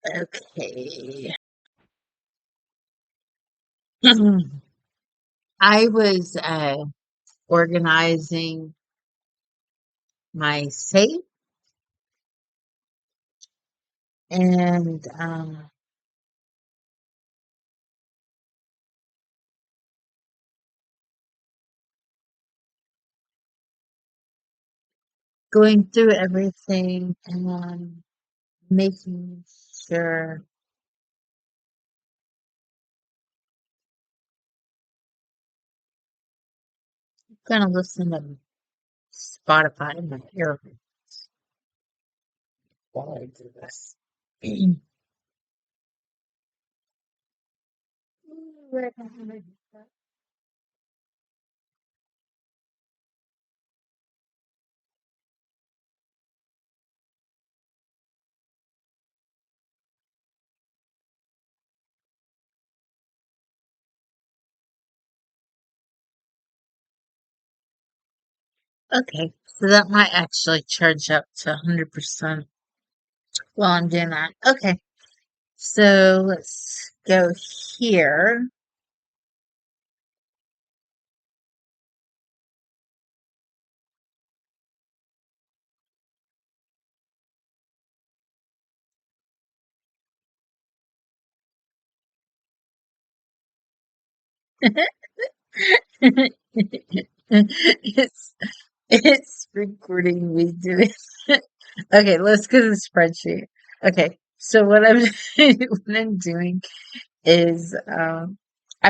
Okay. I was organizing my safe and going through everything and making sure I'm gonna listen to Spotify in my ear while I do this. Okay, so that might actually charge up to 100% while I'm doing that. Okay, so let's go here. It's it's recording me doing Okay, let's go to the spreadsheet. Okay, so what I'm what I'm doing is I'm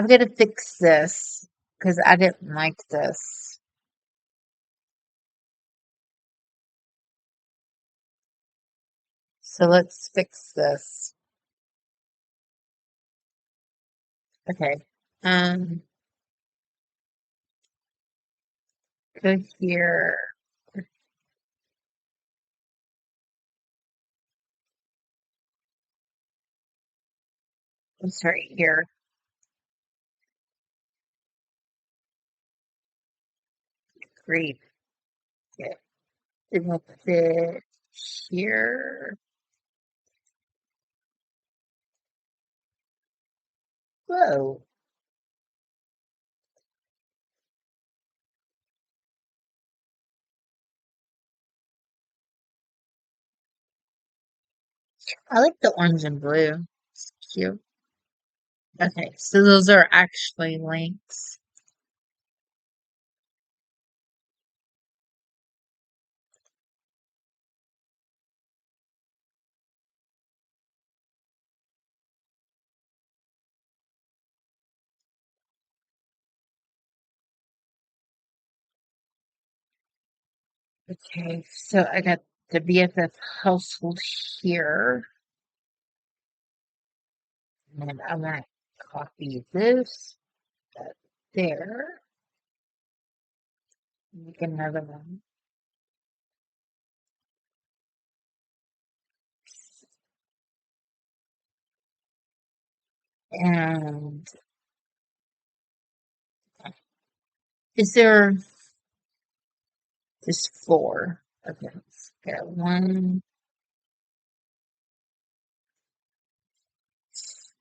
gonna fix this because I didn't like this. So let's fix this. Okay. Um Go here. I'm sorry, here. Great. Okay. Then we'll put it here. Whoa. I like the orange and blue. It's cute. Okay, so those are actually links. Okay, so I got the BFF household here, and I want to copy this there, make another one, and is there just four? Okay, let's get one,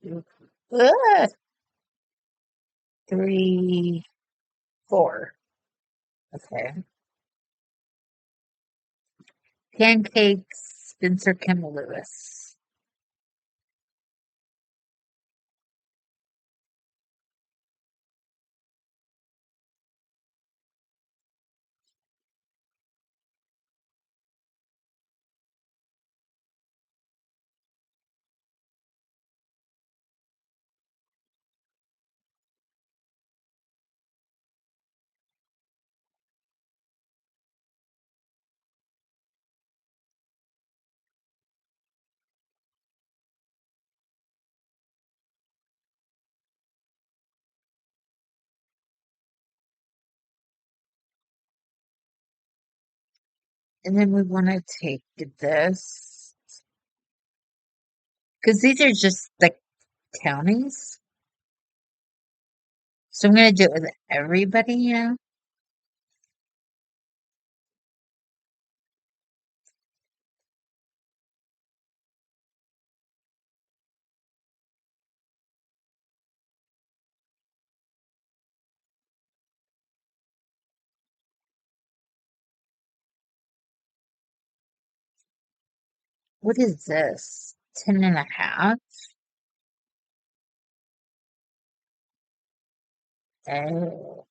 two, ah, three, four. Okay, pancakes, Spencer Kimball Lewis. And then we want to take this, because these are just the counties. So I'm going to do it with everybody, What is this? 10.5? Oh,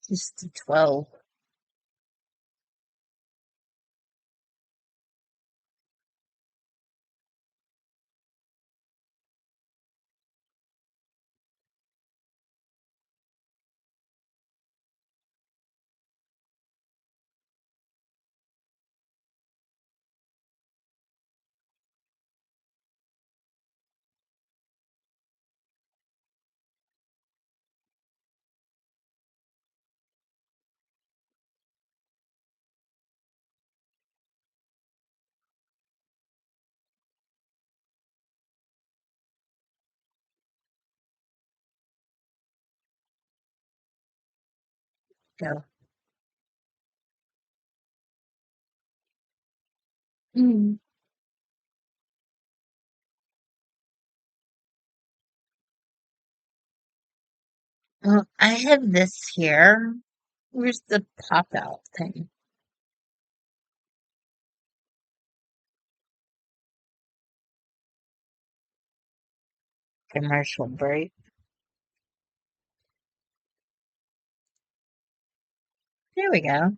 just a 12. Go. Mm. I have this here. Where's the pop out thing? Commercial break. There we go.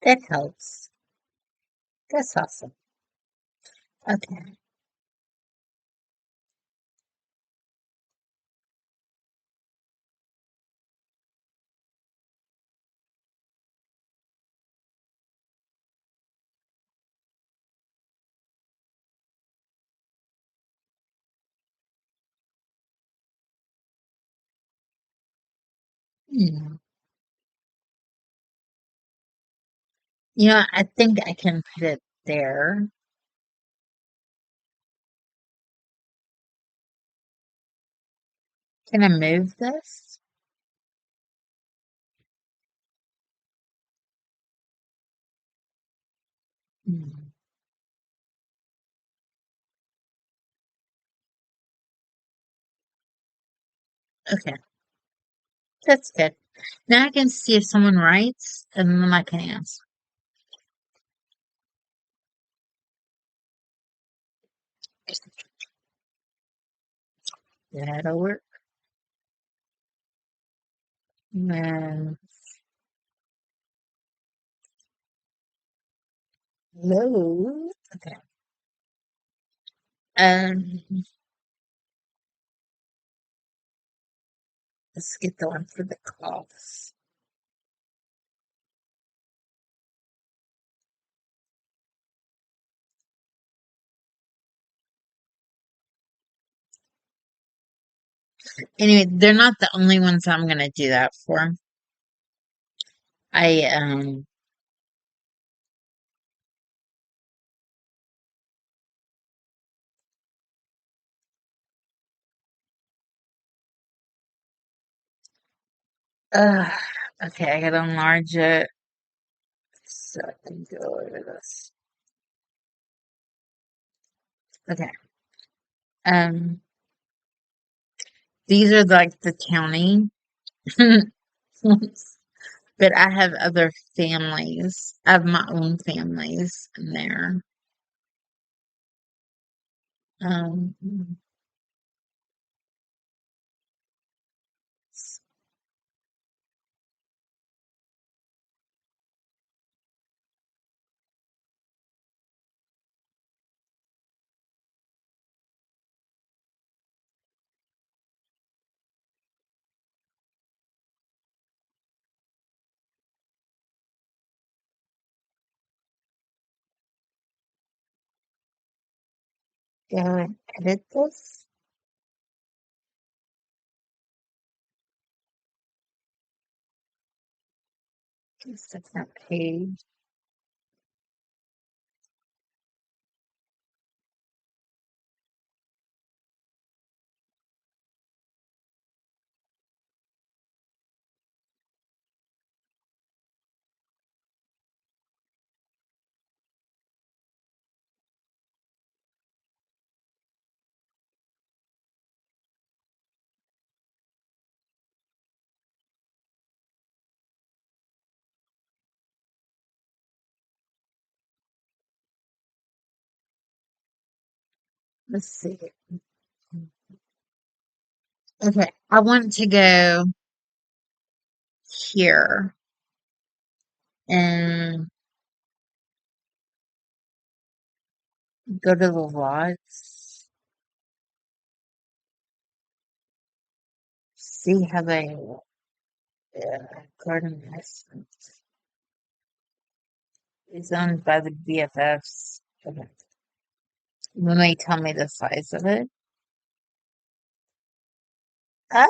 That helps. That's awesome. Okay. Hmm. I think I can put it there. Can I move this? Hmm. Okay, that's good. Now I can see if someone writes, and then I can answer. That'll work. And no. Okay. Um, let's get the one for the coughs. Anyway, they're not the only ones I'm gonna do that for. I uh okay, I gotta enlarge it so I can go over this. Okay. Um, these are like the county ones, but I have other families. I have my own families in there. Um, go and edit this. It's a different page. Let's see. Okay, I want to go here and go to the lots. See how they garden restaurants is owned by the BFFs. Okay. When they tell me the size of it. Ah,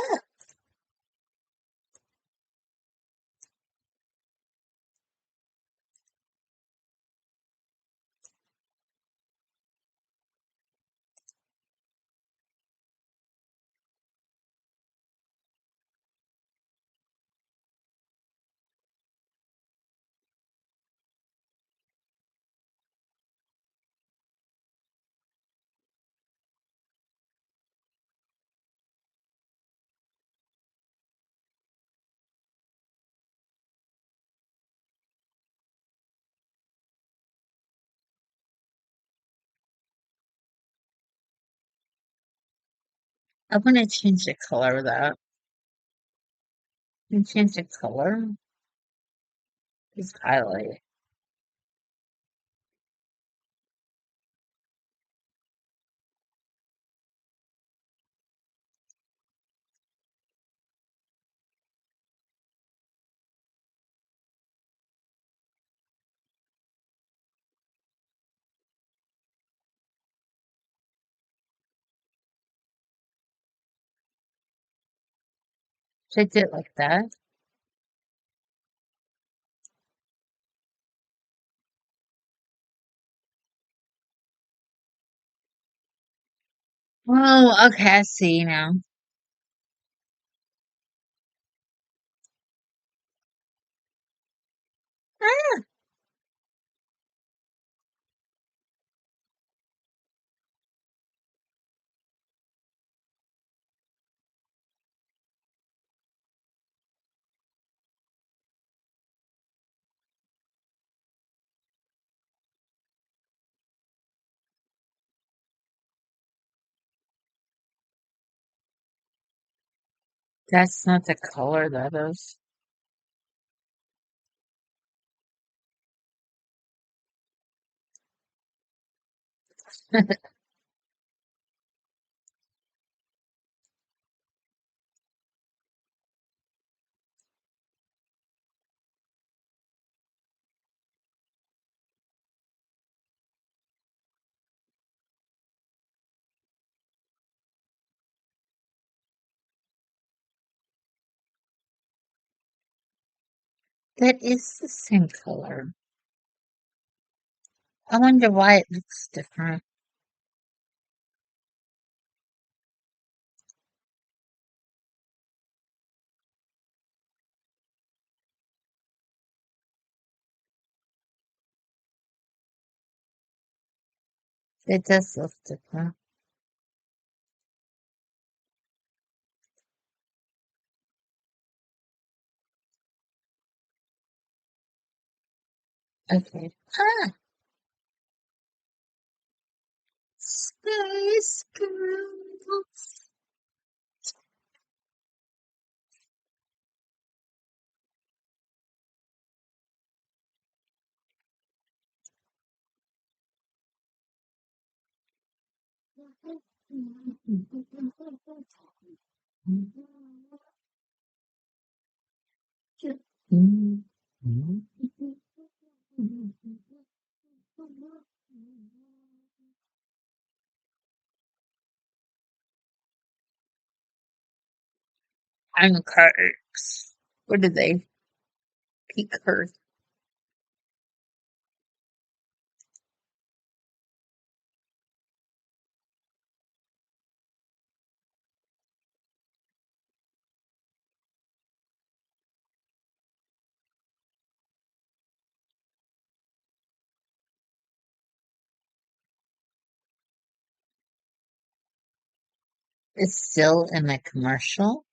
I want to change the color of that. And change the color. Just highlight it. Should I do it like that? Oh, okay, I see now. Ah, that's not the color that is. That is the same color. I wonder why it looks different. It does look different. Okay. Ah, Space Girls. Pancakes. What are they? Peek her. Is still in a commercial.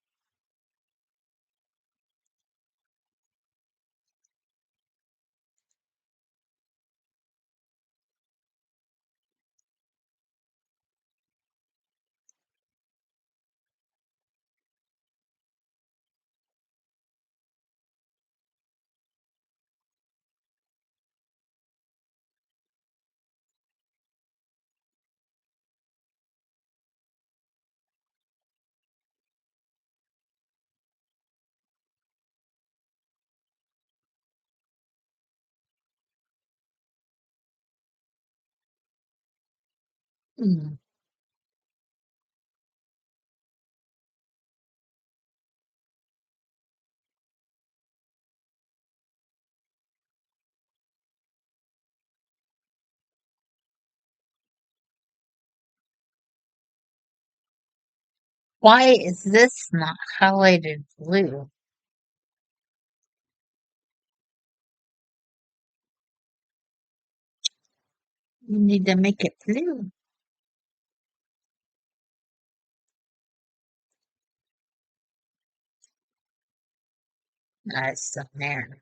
Hmm. Why is this not highlighted blue? You need to make it blue. It's still there.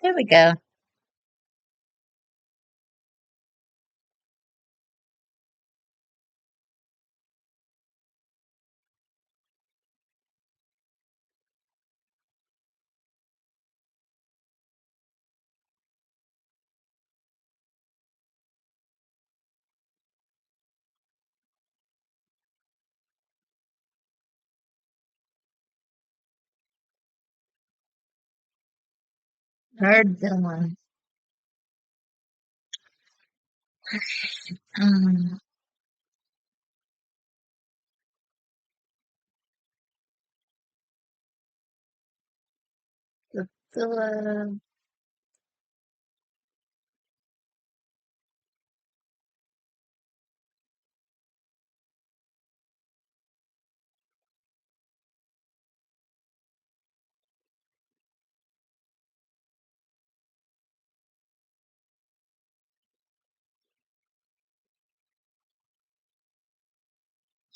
There we go. Third one. Um, the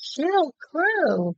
Sheryl Crow.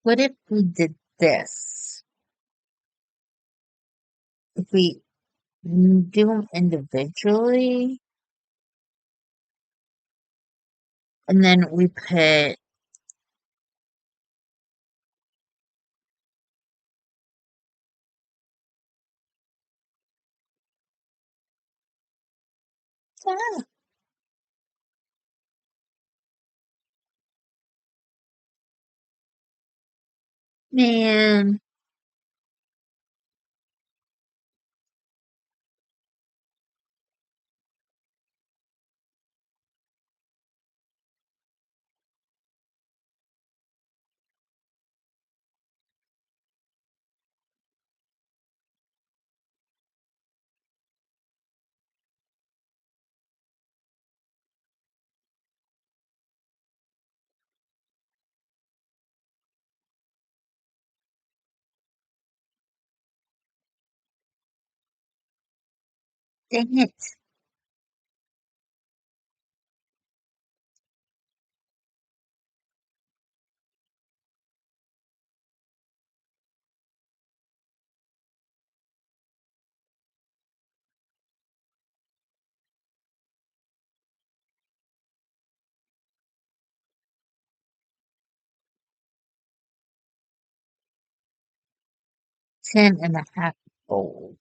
What if we did this? If we do them individually, and then we put Ah, man, 10.5 fold.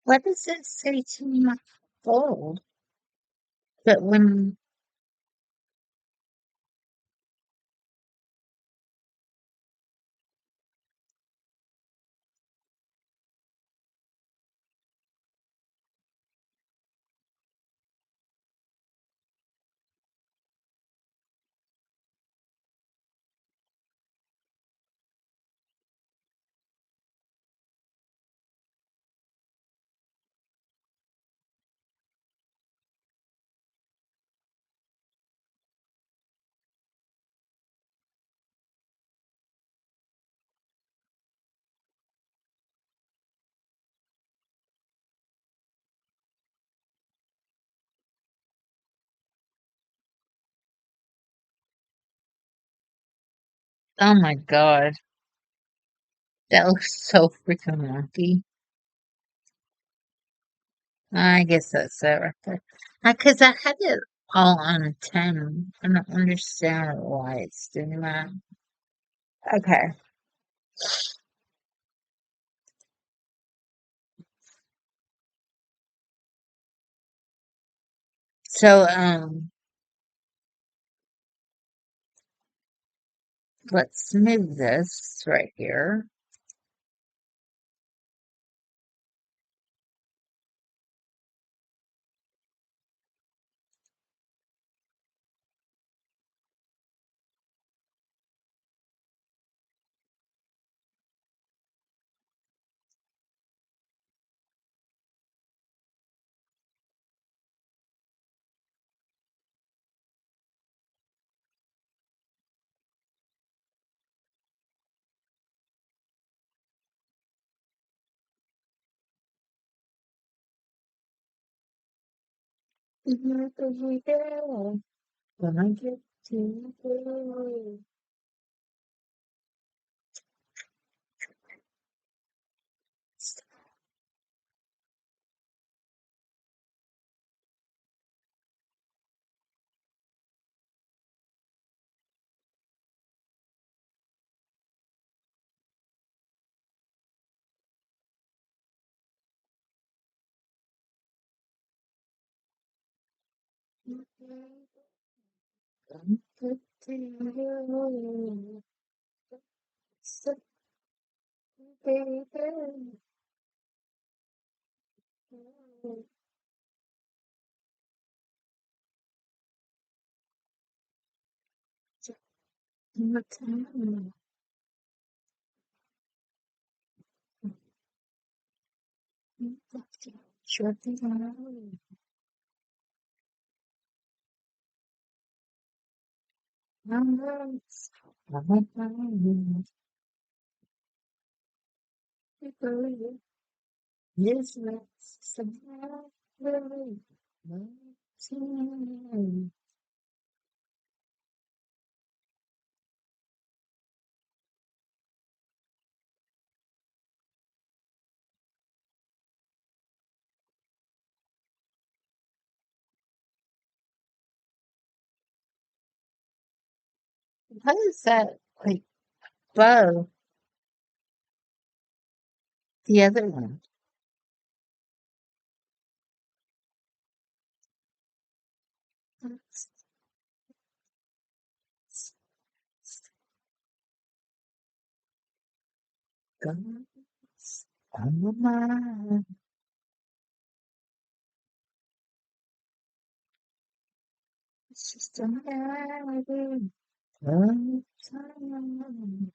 What does it say to my fold? But when, oh my God, that looks so freaking wonky. I guess that's it right there. Because I had it all on a 10. I don't understand why it's doing that. Okay, so let's move this right here. Gonna get to you. Gonna get to you. So, baby. What time? Sure thing. Numbers. Yes, let's somehow believe. How is that like bow? The other one. Guns on the mind. It's just a matter of time.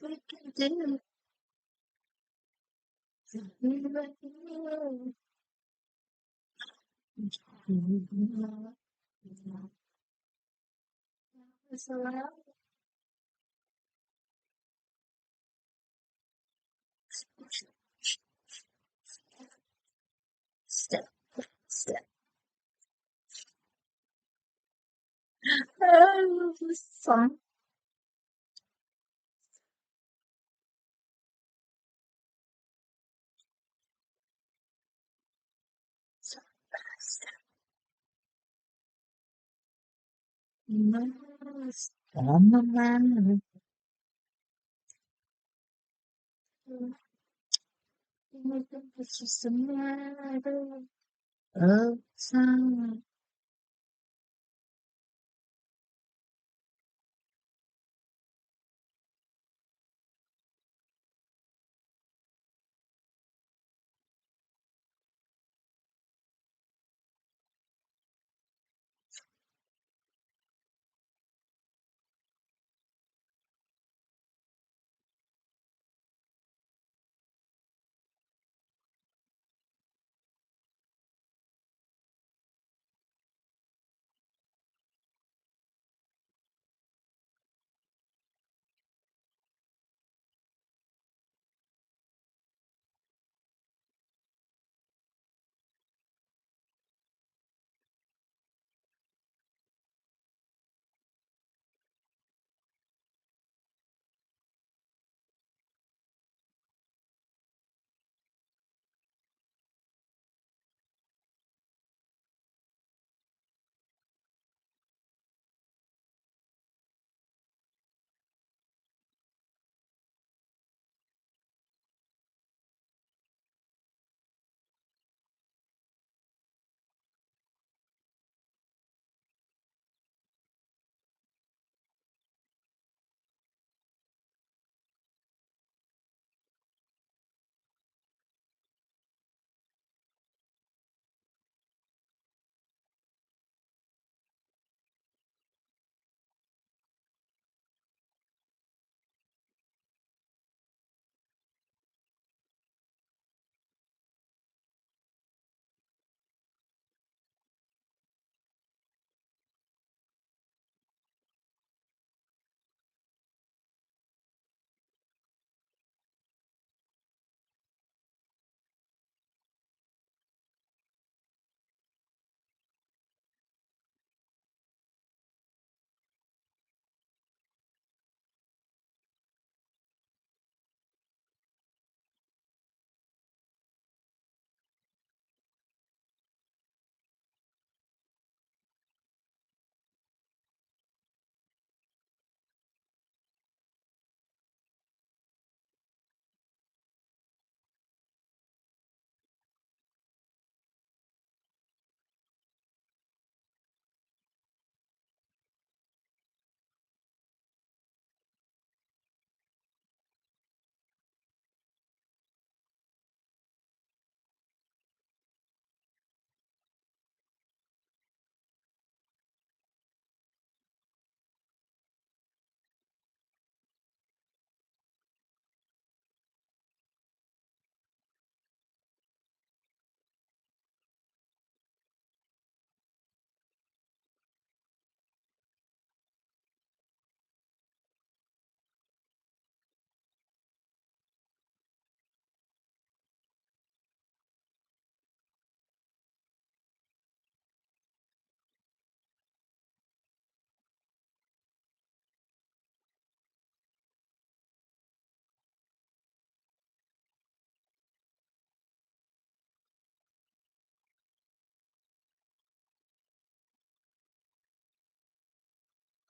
We can do. It's allowed. Step, step. Oh, this song. Step, step. On the man. It's just a matter of time.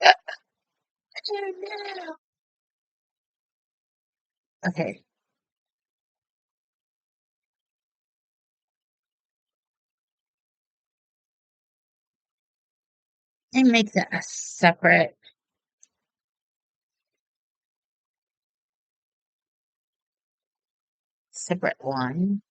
Oh, no. Okay, and make that a separate one.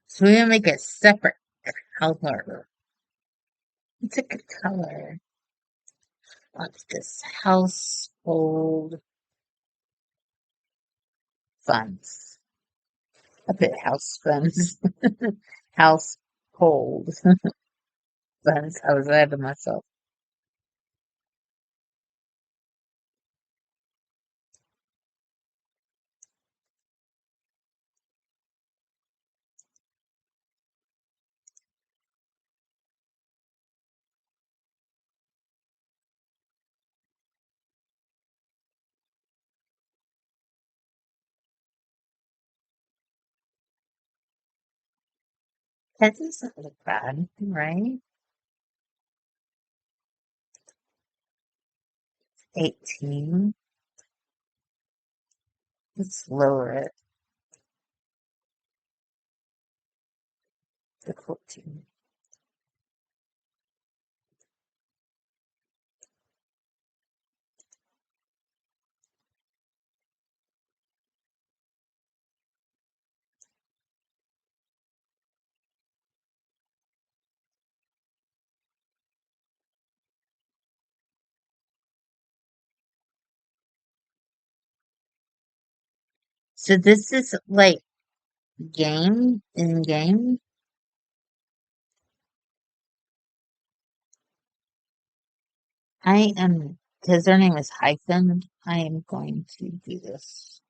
So we're gonna make a separate color. It's a good color. What's this? Household funds. I put house funds. Household funds. I was ahead of myself. That doesn't look bad, right? 18. Let's lower it to 14. So this is like game in game. I am, because their name is hyphen, I am going to do this.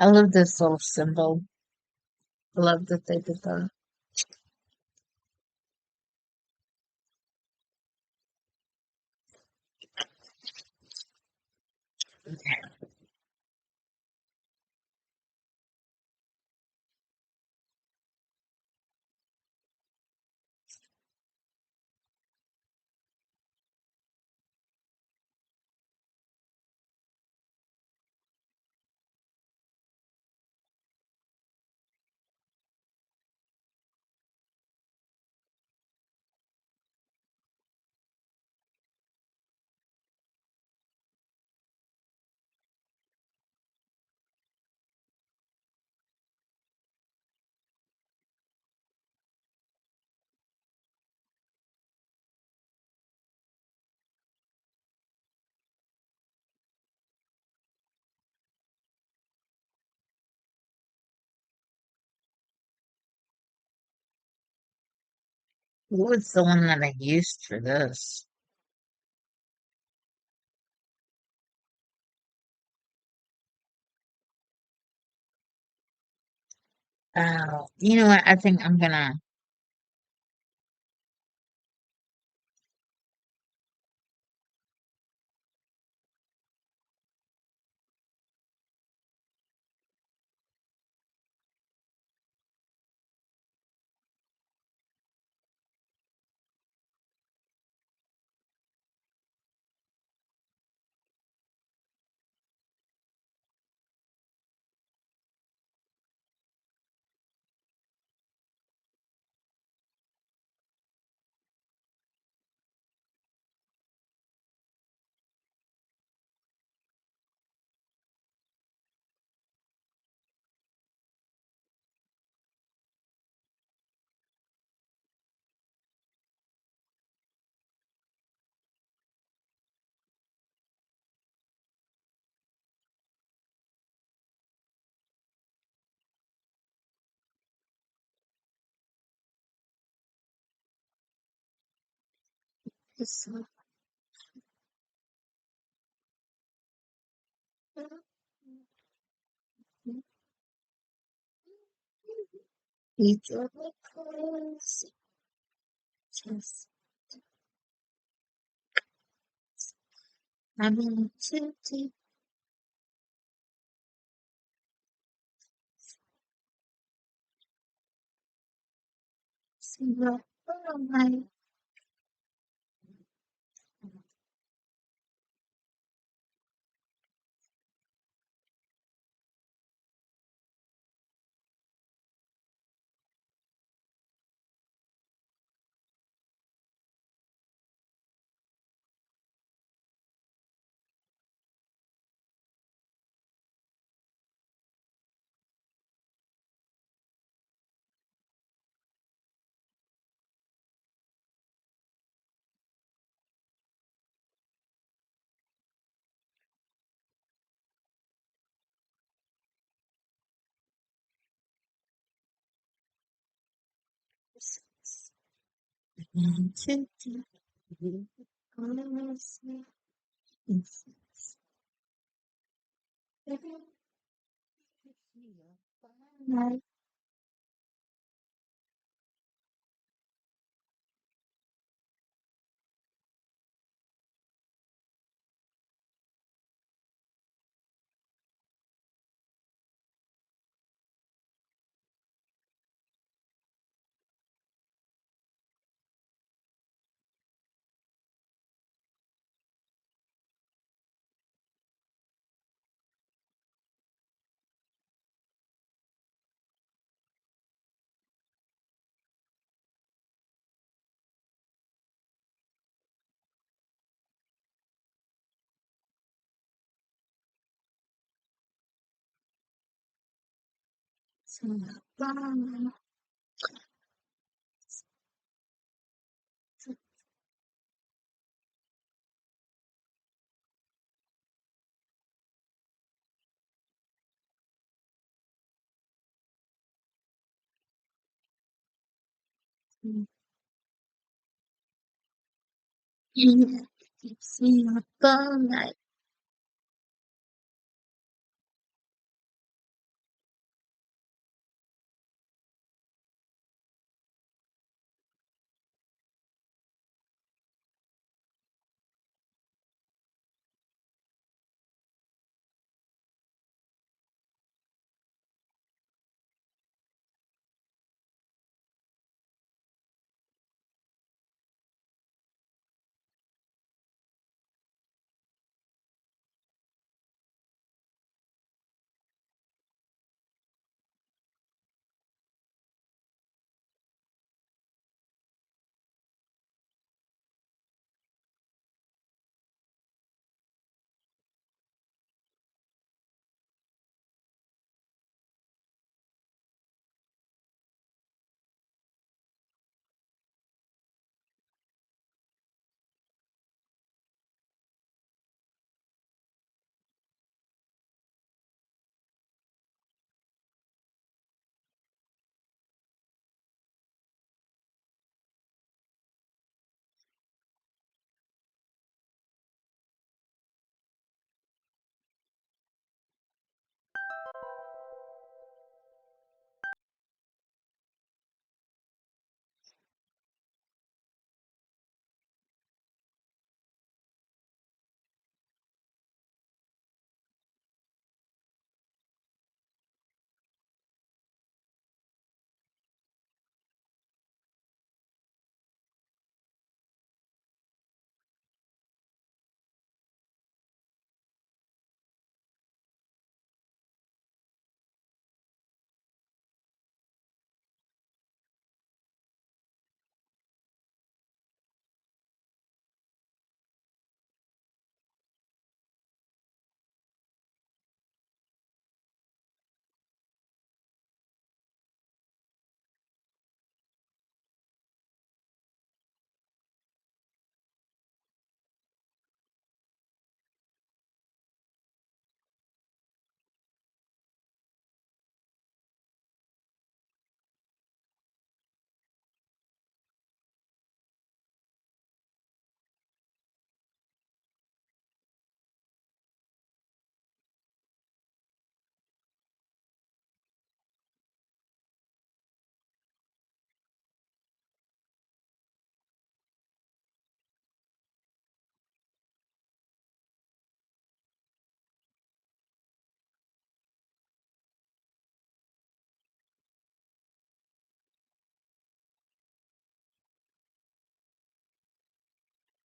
I love this little symbol. I love that they did that. What was the one that I used for this? You know what? I think I'm gonna. This one. Each of the colors. Just having to take some of my and to take the colors. My keeps me up all night.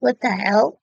What the hell?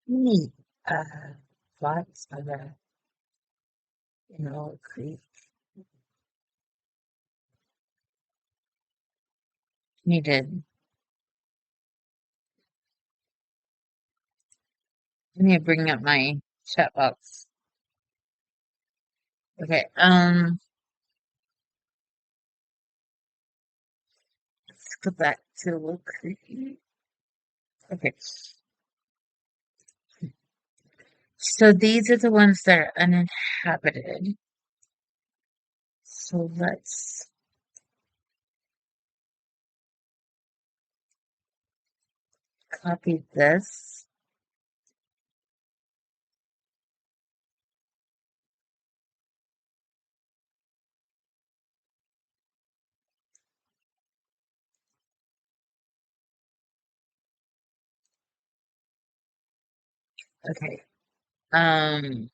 Neat. Lots of creek needed. I need to bring up my chat box. Okay, let's go back to Little Creek. Okay, so these are the ones that are uninhabited. So let's copy this. Okay, um,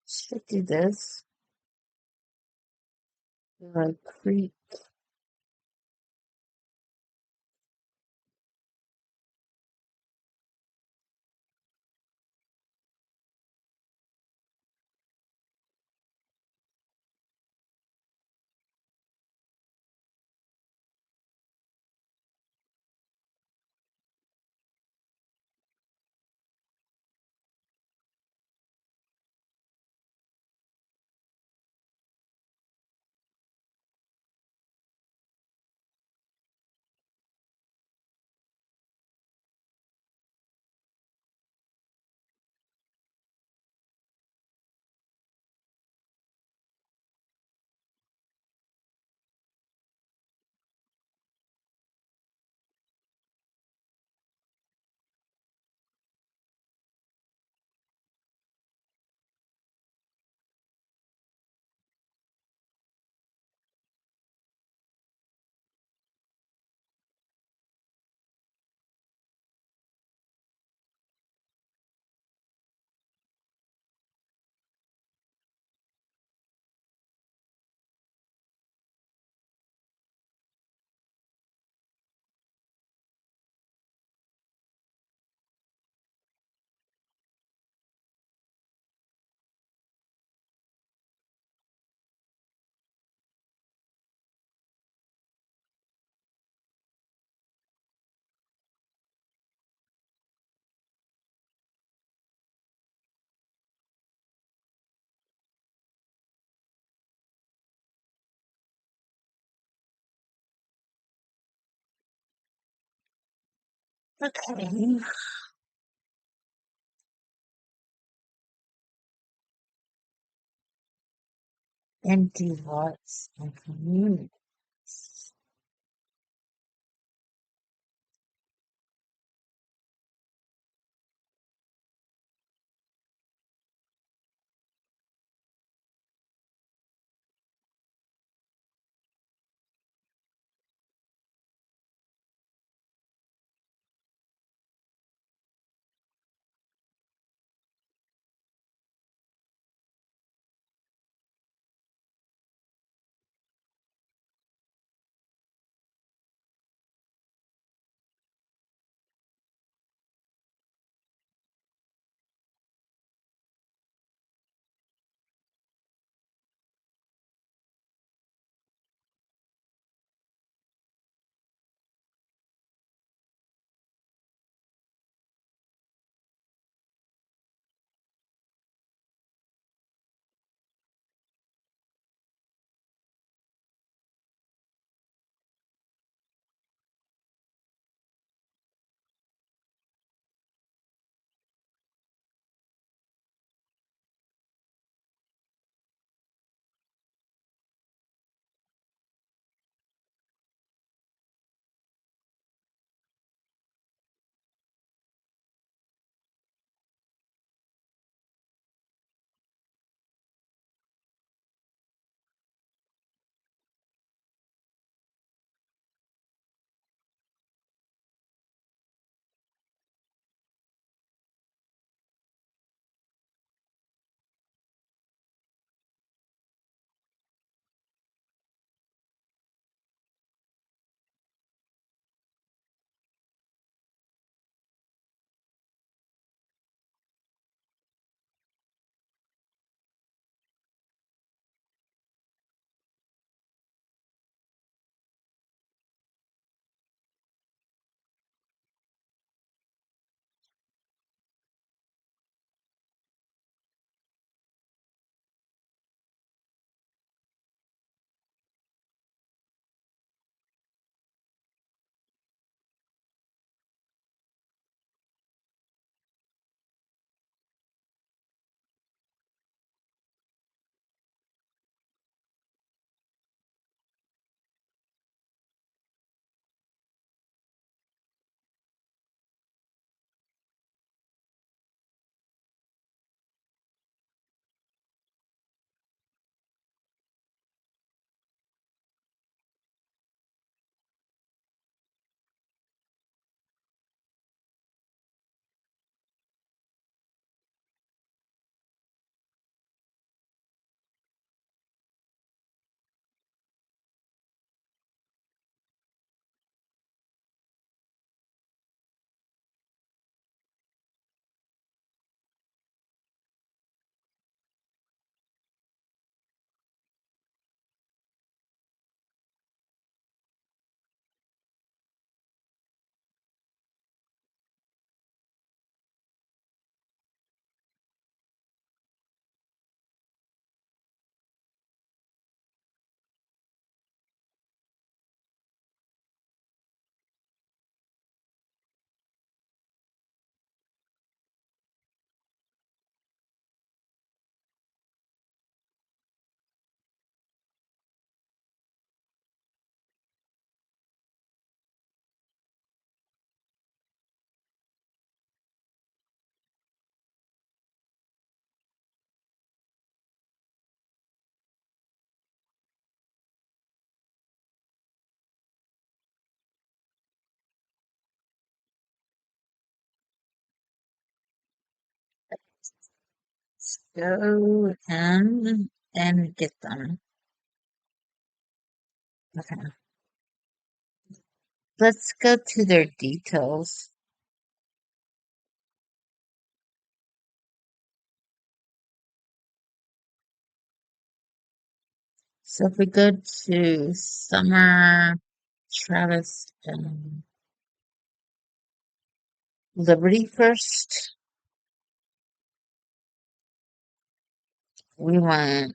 should do this. Creek. Okay. Empty lots and communities. Let's go and get them. Okay. Let's go to their details. So if we go to Summer, Travis, and Liberty first, we want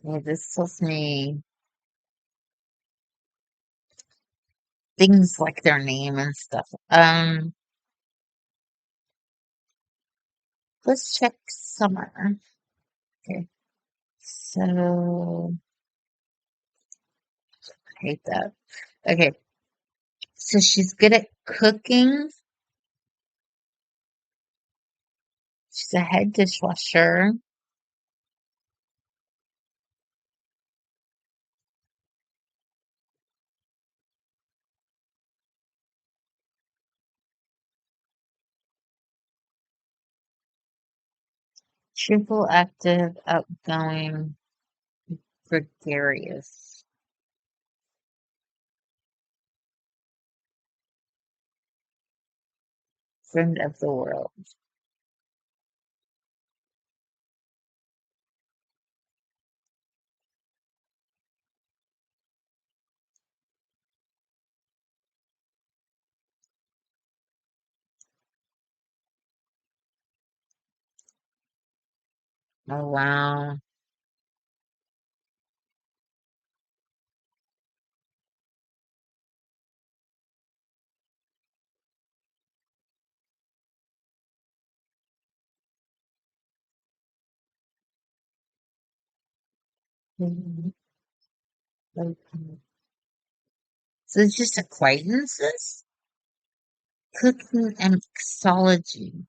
Yeah, this tells me things like their name and stuff. Let's check summer. Okay, so I hate that. Okay, so she's good at cooking. She's a head dishwasher. Cheerful, active, outgoing, gregarious. Friend of the world. Oh, wow. Mhm. Okay. So it's just acquaintances? Cooking and mixology.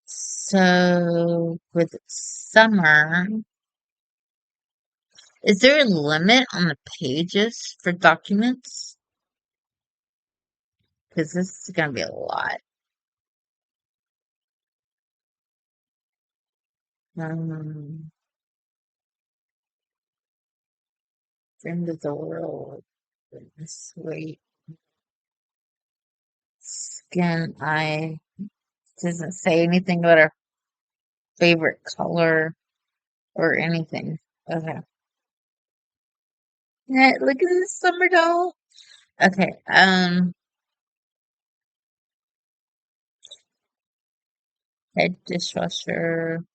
So with summer, is there a limit on the pages for documents? Because this is going to be a lot. Um, Friend of the world. Sweet. Skin eye. Doesn't say anything about our favorite color or anything. Okay. Yeah, look at this summer doll. Okay. Head dishwasher.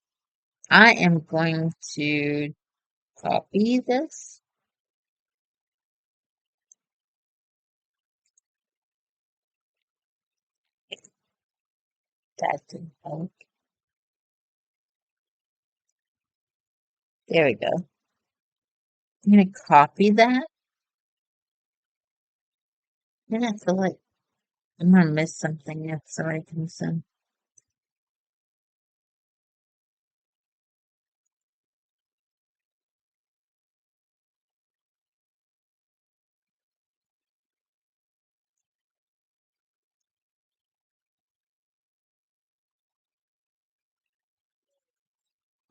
I am going to copy this. That didn't help. There we go. I'm gonna copy that. Then I feel like I'm gonna miss something if somebody comes in.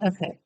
Okay.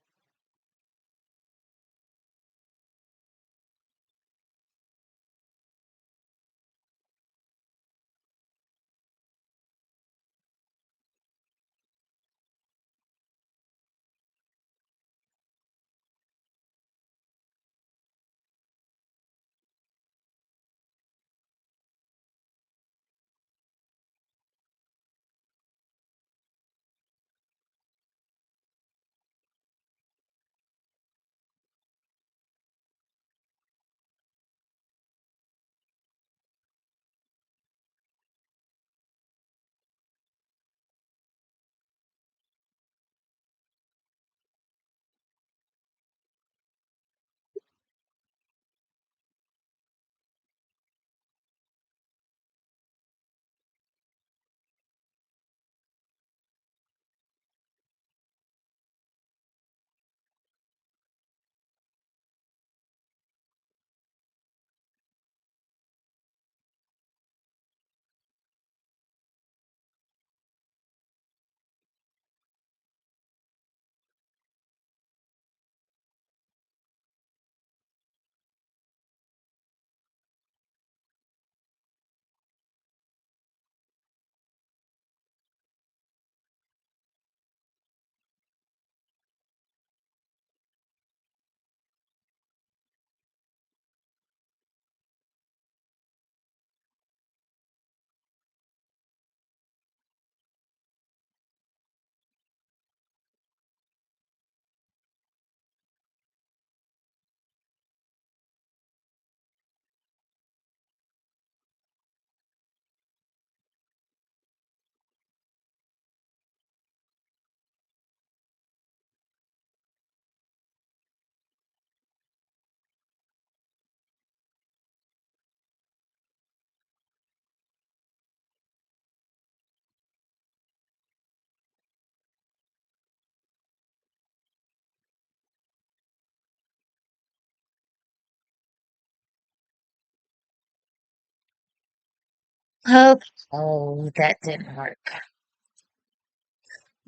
Okay. Oh, that didn't work.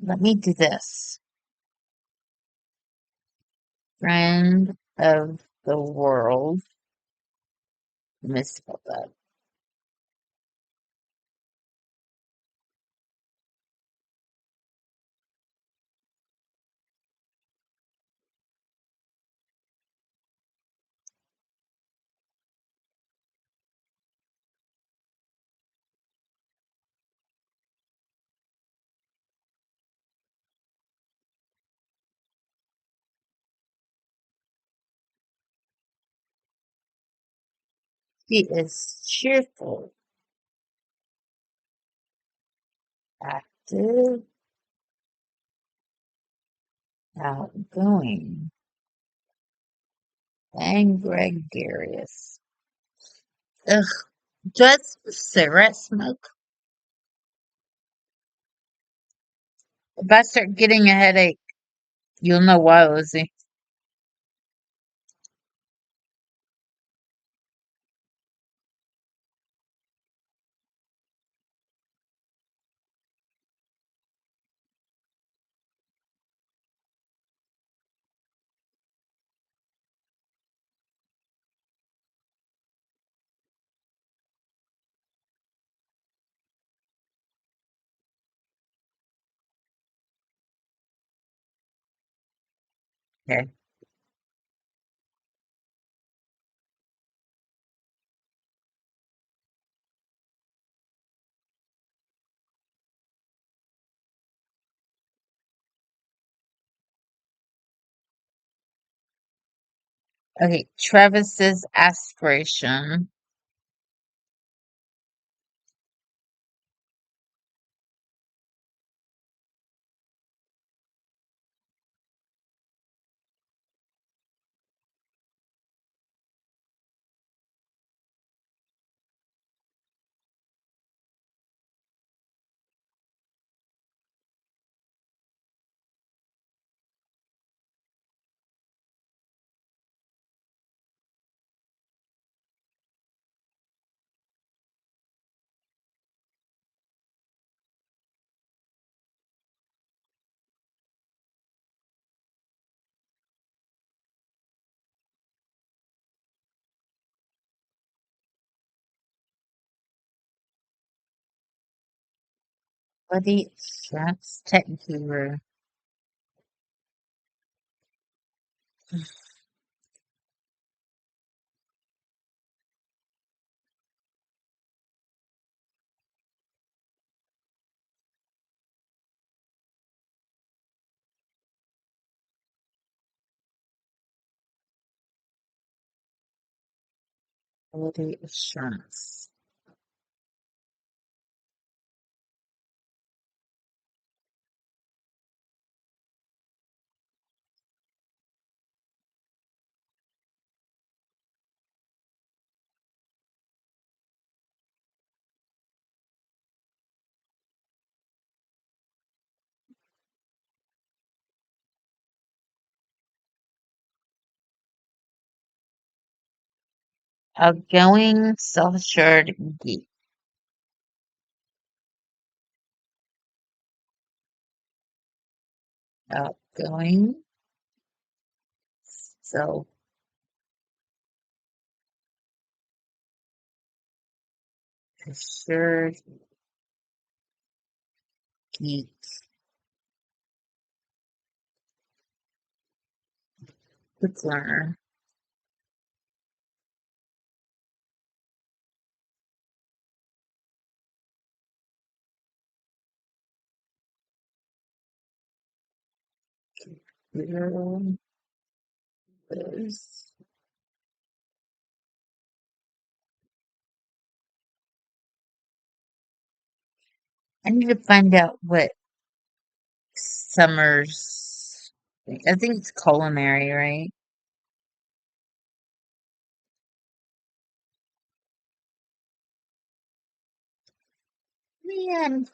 Let me do this. Friend of the world. Misspelled that. She is cheerful, active, outgoing, and gregarious. Ugh, just cigarette smoke. If I start getting a headache, you'll know why, Lizzie. Okay. Okay. Travis's aspiration. Buddy Straps Tech Guru. Quality assurance. Outgoing, self-assured geek. Outgoing, self-assured geek. Quick learner. Zero is- I need to find out what Summer's. I think it's culinary, right? Man,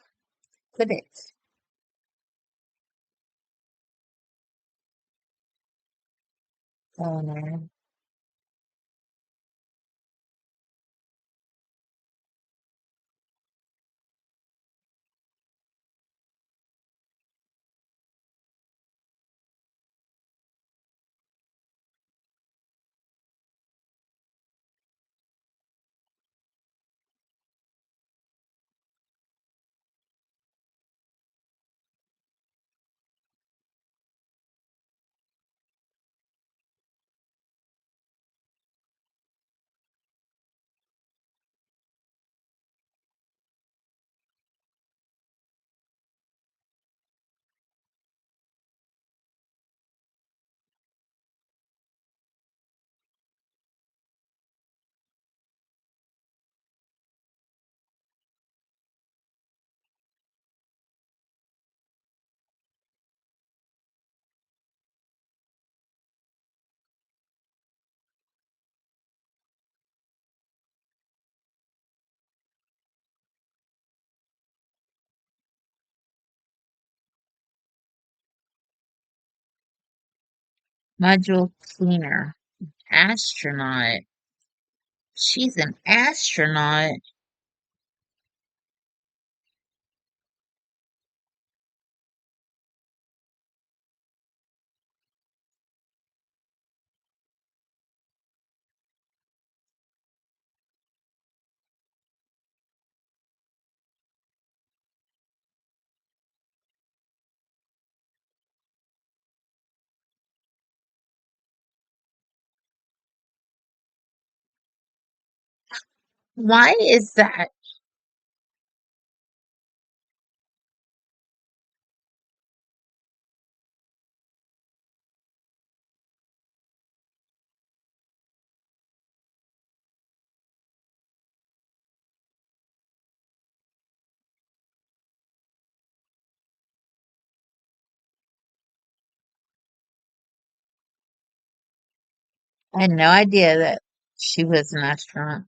put it. Culinary. Module cleaner. Astronaut. She's an astronaut. Why is that? I had no idea that she was an astronaut.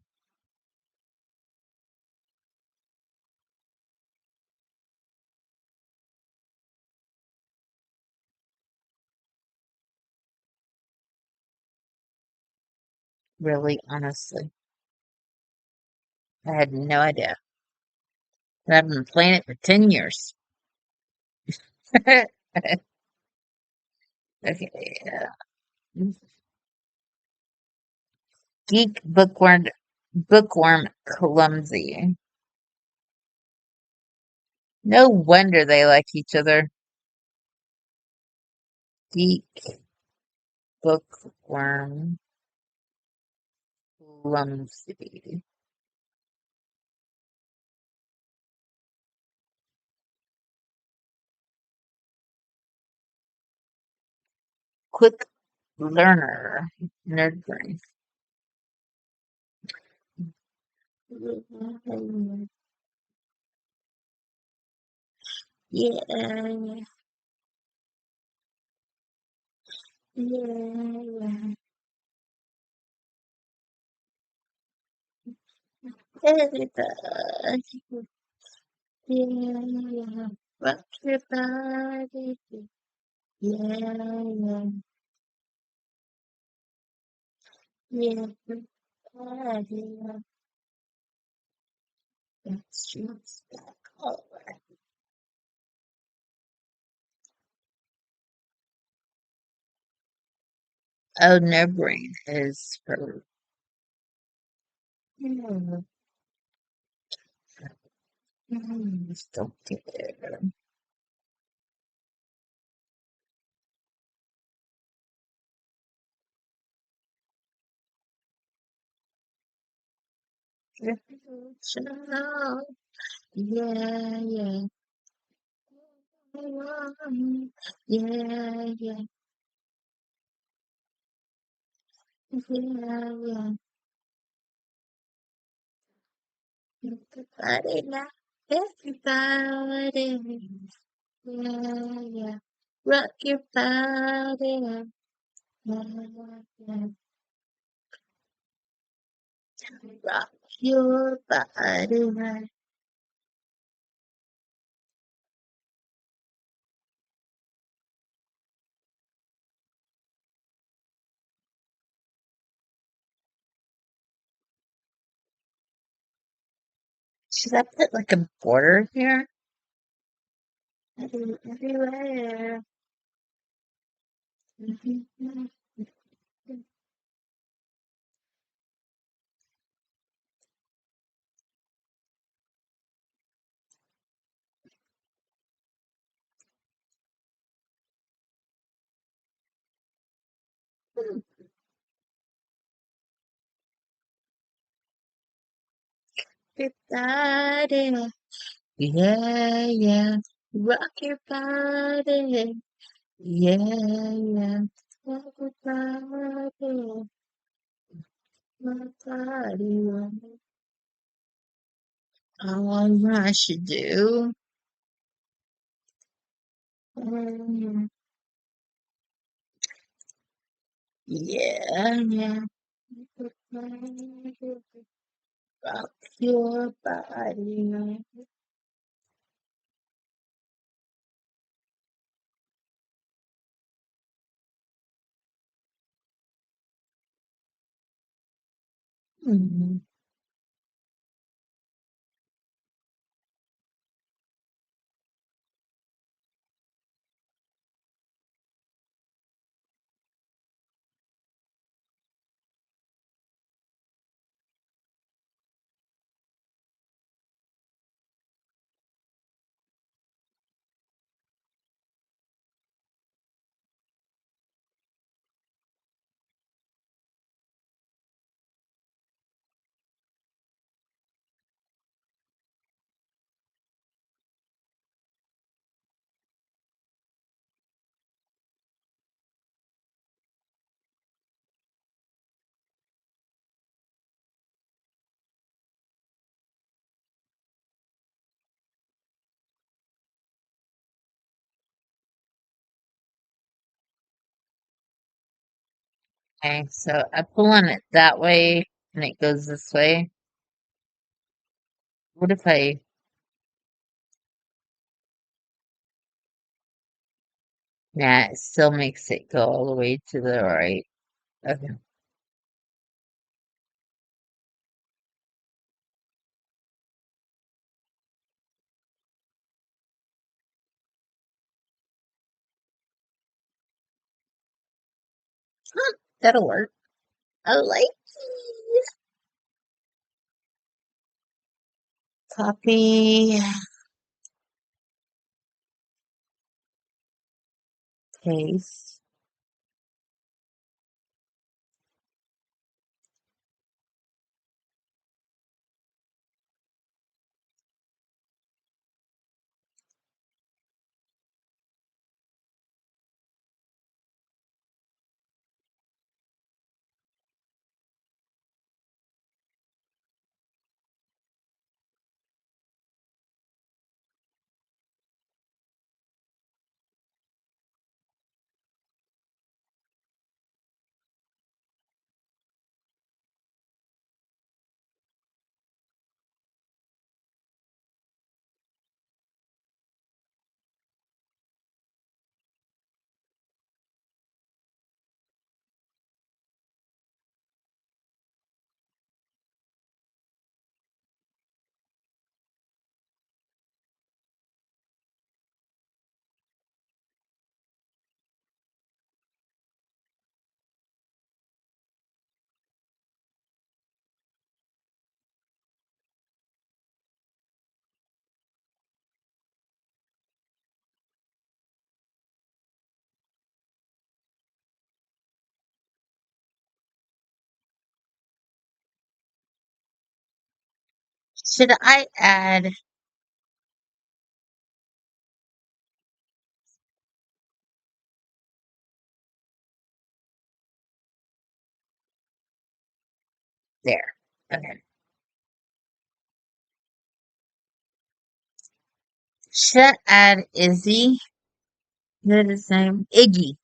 Really, honestly. I had no idea. But I've been playing it for 10 years. Okay. Geek bookworm clumsy. No wonder they like each other. Geek bookworm clumsy. Quick learner. Nerd brain. Yeah, yeah, everybody, yeah, rock your body, yeah, yeah, everybody, that's just back over. Oh, no brain is for, yeah, just don't care. Emotional, yeah, yeah, yeah, yeah, yeah, yeah. Everybody now, everybody, yeah, yeah. Rock your body, yeah, yeah. Rock your body, yeah. Should I put like a border here? Everywhere. Everybody, yeah, yeah. Rock your body, yeah, yeah. Rock your body, my body. I should do. Yeah, yeah. Rock your body. Mhm. Okay, so I pull on it that way and it goes this way. What if I, nah, it still makes it go all the way to the right. Okay. That'll work. I like it. Copy, paste. Should I add there? Okay. Should I add Izzy? Is that his name? Iggy.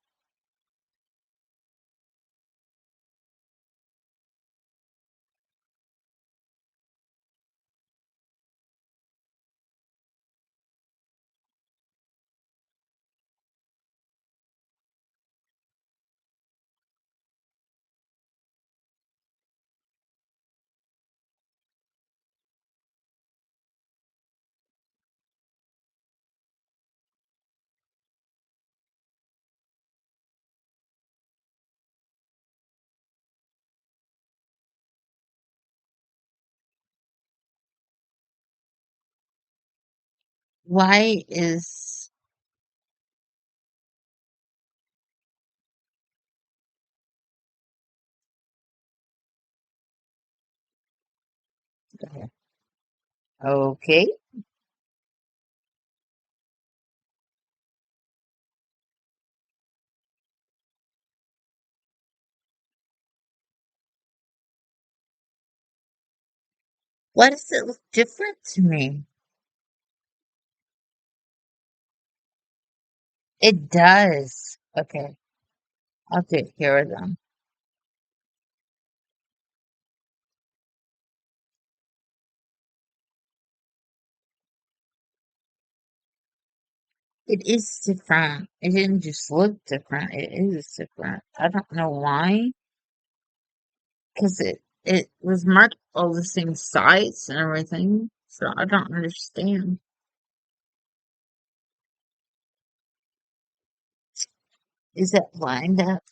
Why is okay? Why does it look different to me? It does. Okay, I'll take care of them. It is different. It didn't just look different. It is different. I don't know why, because it was marked all the same size and everything, so I don't understand. Is it lined up?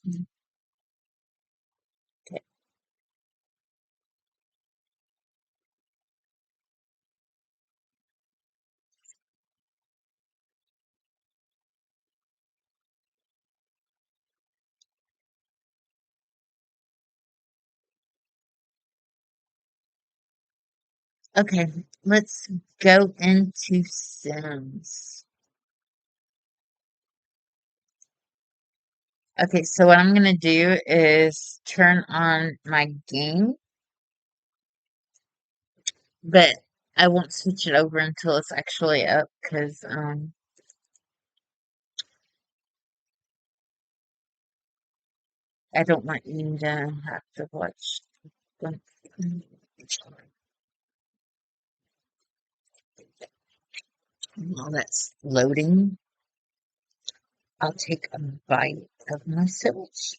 Okay. Okay, let's go into Sims. Okay, so what I'm gonna do is turn on my game, but I won't switch it over until it's actually up because I don't want you to have to watch them. While that's loading, I'll take a bite of my sandwich.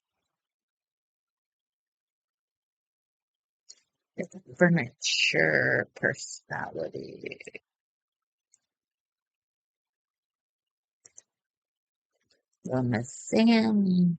Furniture personality. Wilma Sam.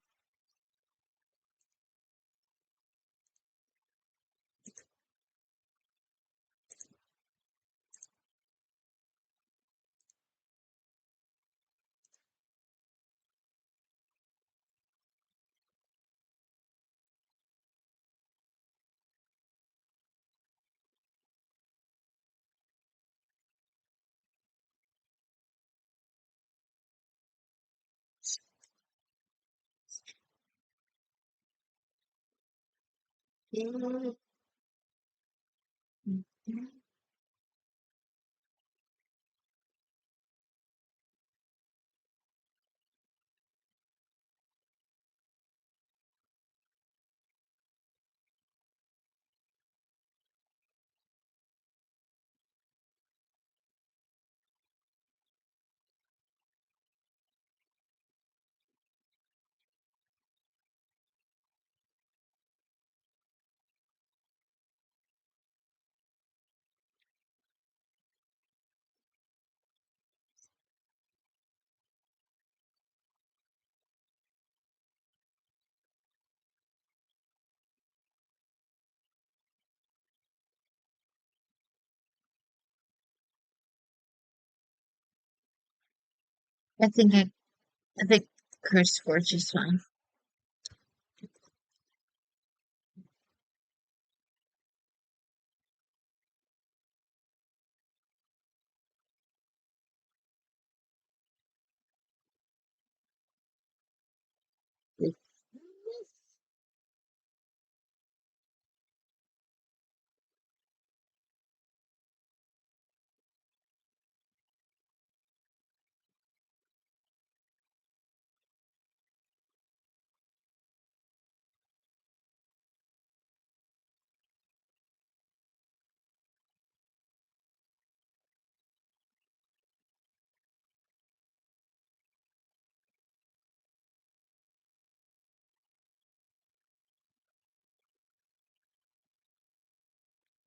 I think Chris Forge is fine.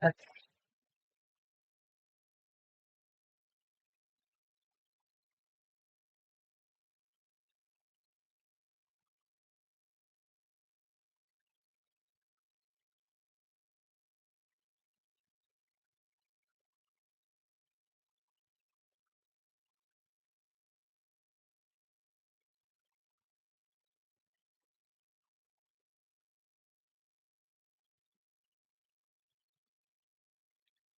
Okay.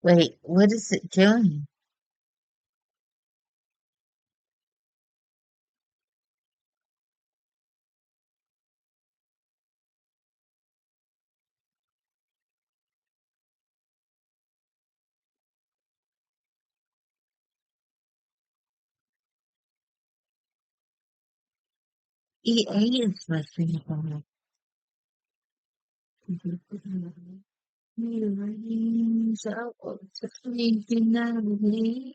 Wait, what is it doing? EA is my favorite. Feelings out of the thinking of me.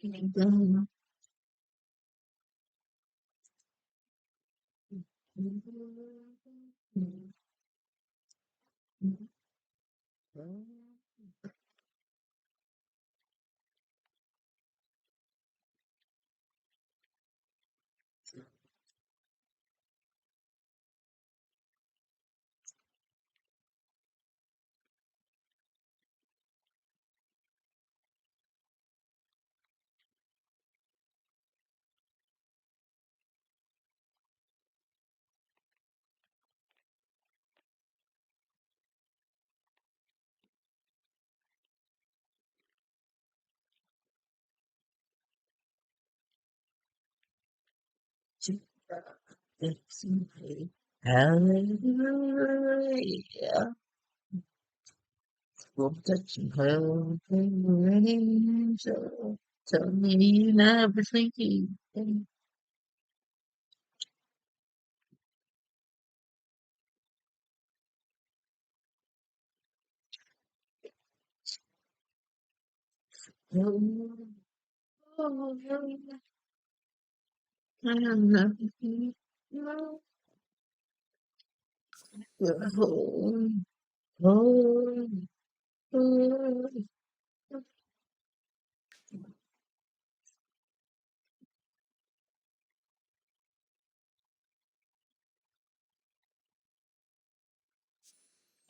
Hallelujah. We'll touch you, angel. Tell me you never sleeping.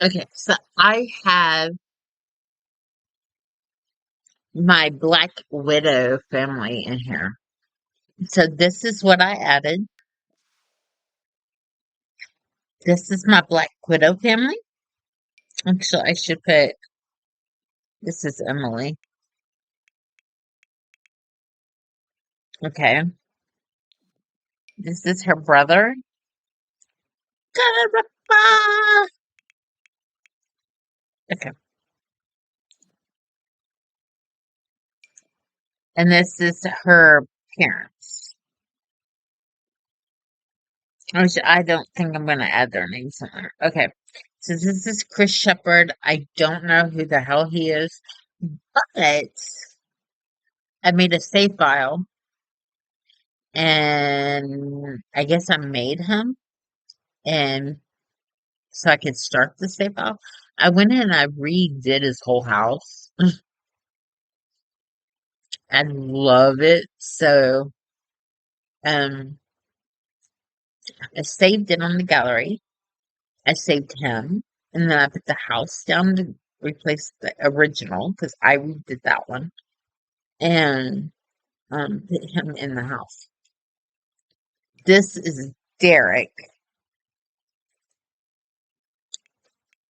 Okay, so I have my Black Widow family in here. So this is what I added. This is my Black Widow family. Actually, I should put this is Emily. Okay. This is her brother. Okay. And this is her parents. I don't think I'm going to add their names in there. Okay. So this is Chris Shepard. I don't know who the hell he is, but I made a save file and I guess I made him and so I could start the save file. I went in and I redid his whole house. I love it. So, um, I saved it on the gallery. I saved him, and then I put the house down to replace the original because I redid that one, and put him in the house. This is Derek,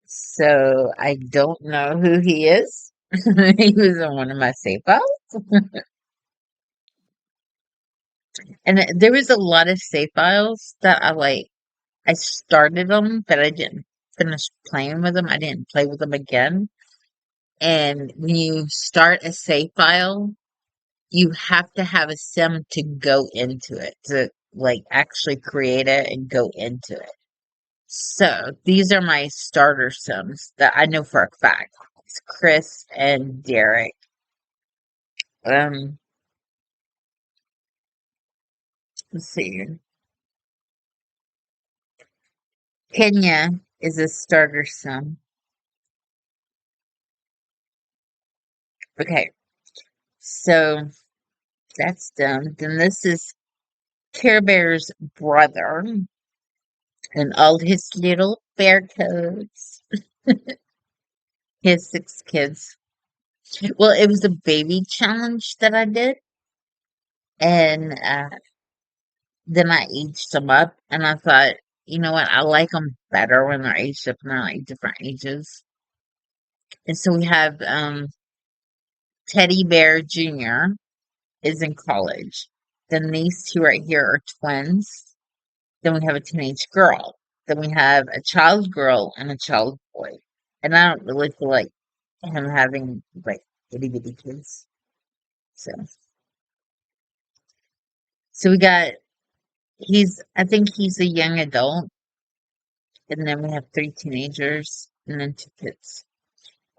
so I don't know who he is. He was in one of my save files, and there was a lot of save files that I like. I started them, but I didn't finish playing with them. I didn't play with them again. And when you start a save file, you have to have a sim to go into it, to like actually create it and go into it. So these are my starter sims that I know for a fact. It's Chris and Derek. Um, let's see. Kenya is a starter sim. Okay, so that's done. Then this is Care Bear's brother and all his little bear codes. He has 6 kids. Well, it was a baby challenge that I did, and then I aged them up, and I thought, you know what, I like them better when they're aged up and they're like different ages. And so we have Teddy Bear Jr. is in college. Then these two right here are twins. Then we have a teenage girl. Then we have a child girl and a child boy. And I don't really feel like him having like itty bitty kids. So, so we got I think he's a young adult, and then we have 3 teenagers, and then 2 kids.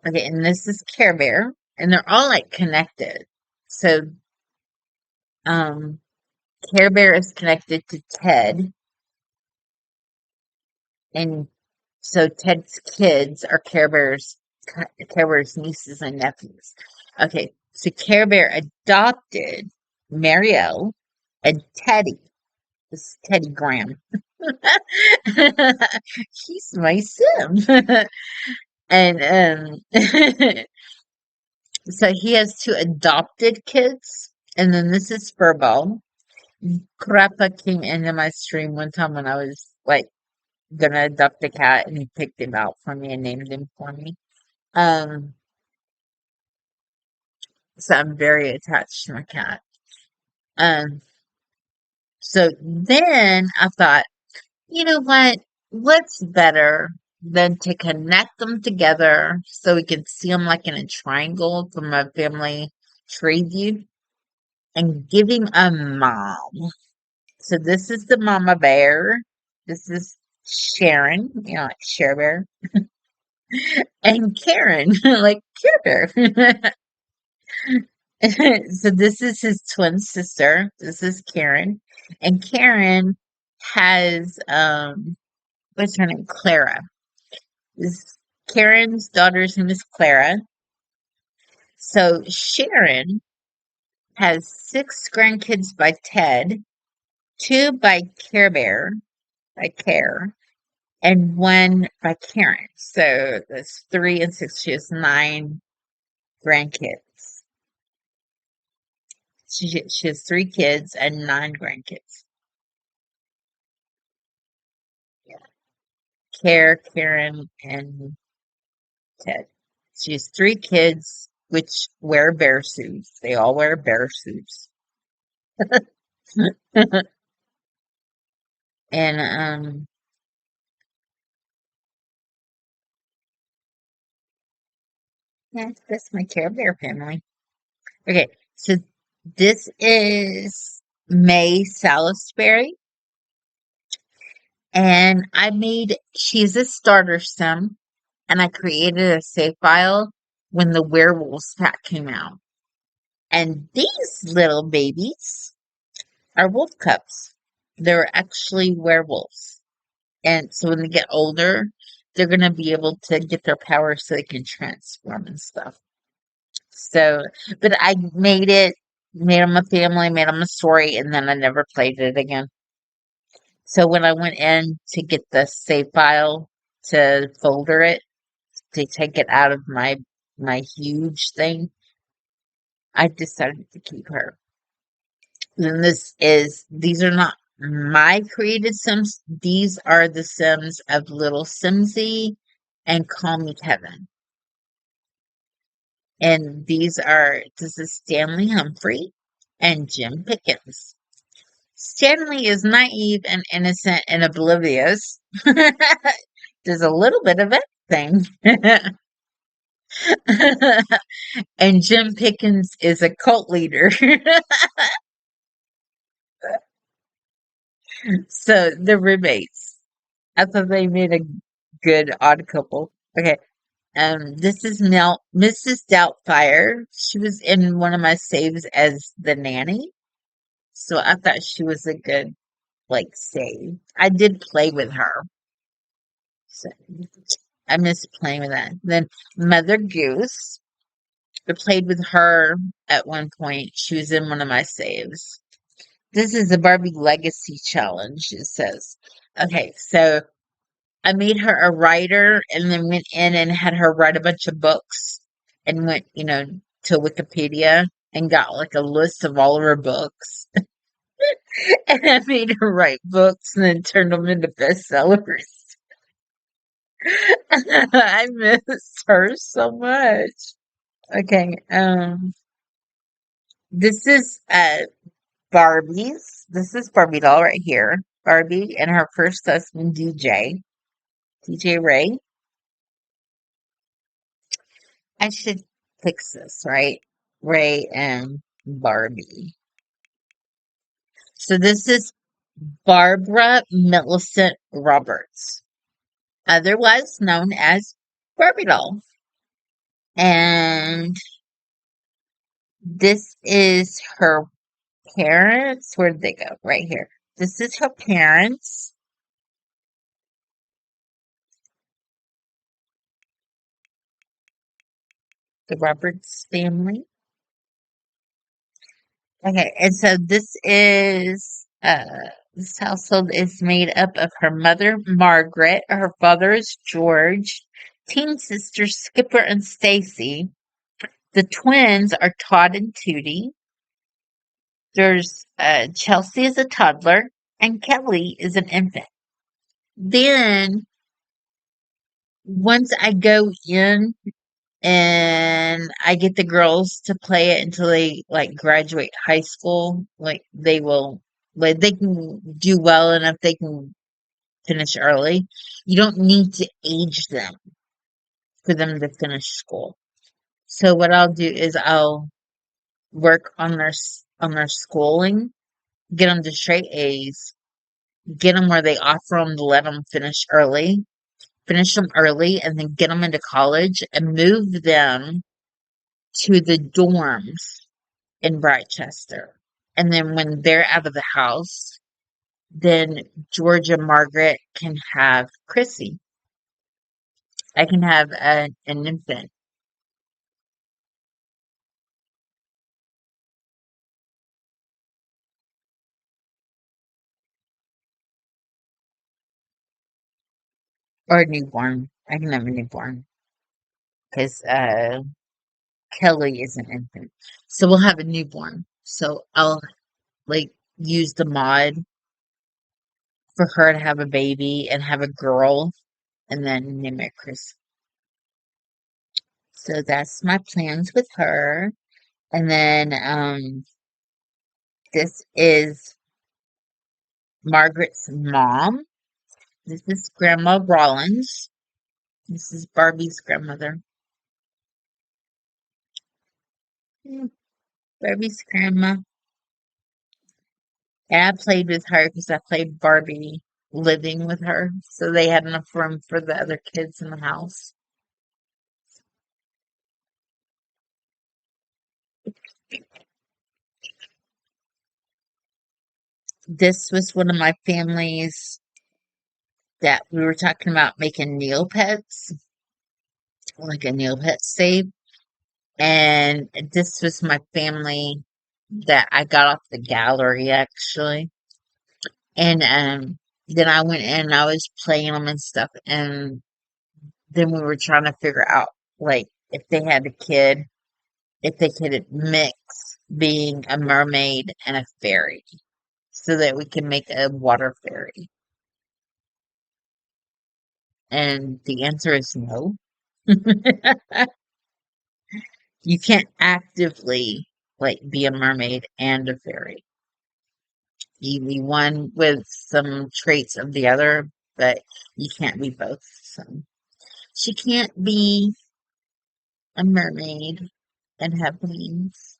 Okay, and this is Care Bear, and they're all like connected. So, um, Care Bear is connected to Ted, and so Ted's kids are Care Bear's Care Bear's nieces and nephews. Okay, so Care Bear adopted Marielle and Teddy. This is Teddy Graham. He's my sim. And so he has two adopted kids, and then this is Furball. Krappa came into my stream one time when I was like gonna adopt a cat, and he picked him out for me and named him for me. Um, so I'm very attached to my cat. Um, so then I thought, you know what? What's better than to connect them together so we can see them like in a triangle from a family tree view and give him a mom. So this is the mama bear. This is Sharon, like Share Bear, and Karen, like Care Bear. So this is his twin sister. This is Karen, and Karen has what's her name? Clara. This Karen's daughter's name is Clara. So Sharon has six grandkids by Ted, two by Care Bear, by Care, and one by Karen. So that's 3 and 6. She has 9 grandkids. She has 3 kids and 9 grandkids. Yeah. Karen, and Ted. She has 3 kids, which wear bear suits. They all wear bear suits. And yeah, that's my Care Bear family. Okay, so this is May Salisbury, and she's a starter sim, and I created a save file when the werewolves pack came out. And these little babies are wolf cubs. They're actually werewolves. And so when they get older, they're gonna be able to get their powers so they can transform and stuff. So, but I made them a family, made them a story, and then I never played it again. So when I went in to get the save file to folder it, to take it out of my huge thing, I decided to keep her. And these are not my created Sims. These are the Sims of Little Simsy and Call Me Kevin. And this is Stanley Humphrey and Jim Pickens. Stanley is naive and innocent and oblivious. There's a little bit of everything. And Jim Pickens is a cult leader. So the roommates. I thought they made a good odd couple. Okay. This is Mrs. Doubtfire. She was in one of my saves as the nanny. So I thought she was a good like save. I did play with her. So I miss playing with that. Then Mother Goose. I played with her at one point. She was in one of my saves. This is the Barbie Legacy Challenge, it says. Okay, so I made her a writer and then went in and had her write a bunch of books and went, to Wikipedia and got like a list of all of her books. And I made her write books and then turned them into bestsellers. I miss her so much. Okay, this is Barbie's. This is Barbie doll right here. Barbie and her first husband, DJ Ray. I should fix this, right? Ray and Barbie. So this is Barbara Millicent Roberts, otherwise known as Barbie doll. And this is her parents. Where did they go? Right here. This is her parents. the Roberts family. Okay, and so this household is made up of her mother, Margaret, her father is George, teen sisters Skipper and Stacy. The twins are Todd and Tootie. There's Chelsea is a toddler, and Kelly is an infant. Then once I go in and I get the girls to play it until they like graduate high school, like they can do well enough they can finish early. You don't need to age them for them to finish school. So what I'll do is I'll work on on their schooling, get them to straight A's, get them where they offer them to let them finish them early, and then get them into college and move them to the dorms in Brightchester. And then when they're out of the house, then George and Margaret can have Chrissy. I can have an infant or a newborn. I can have a newborn because Kelly is an infant. So we'll have a newborn. So I'll like use the mod for her to have a baby and have a girl and then name it Chris. So that's my plans with her. And then this is Margaret's mom. This is Grandma Rollins. This is Barbie's grandmother. Mm, Barbie's grandma. And I played with her because I played Barbie living with her. So they had enough room for the other kids in the house. This was one of my families that we were talking about making Neopets, like a Neopet save. And this was my family that I got off the gallery actually. And then I went in and I was playing them and stuff. And then we were trying to figure out like if they had a kid, if they could mix being a mermaid and a fairy so that we can make a water fairy. And the answer is no. You can't actively like be a mermaid and a fairy. You be one with some traits of the other, but you can't be both. So she can't be a mermaid and have wings.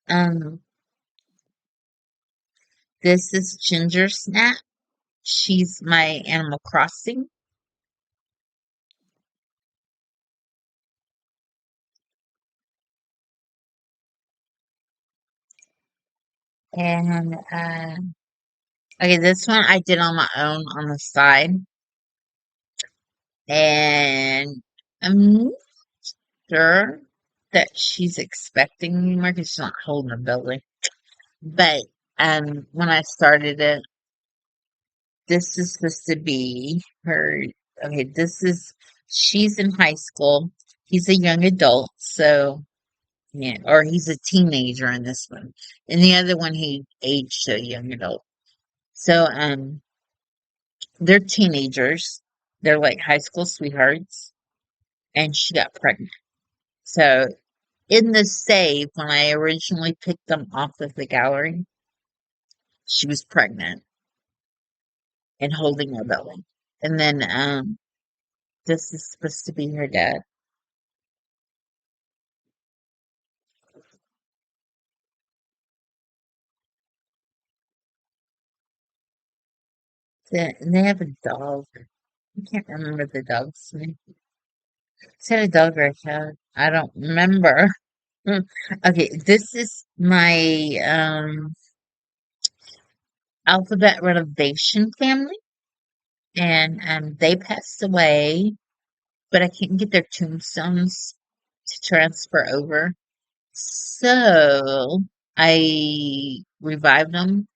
Um, this is Ginger Snap. She's my Animal Crossing. And okay, this one I did on my own on the side. And I'm sure that she's expecting me more because she's not holding a belly. But when I started it, this is supposed to be her. Okay, she's in high school. He's a young adult, so yeah, or he's a teenager in this one. In the other one, he aged to a young adult. So they're teenagers. They're like high school sweethearts, and she got pregnant. So in the save, when I originally picked them off of the gallery, she was pregnant and holding her belly. And then this is supposed to be her dad. And they have a dog. I can't remember the dog's name. Is that a dog or a cat? I don't remember. Okay, this is my alphabet renovation family, and they passed away but I couldn't get their tombstones to transfer over. So I revived them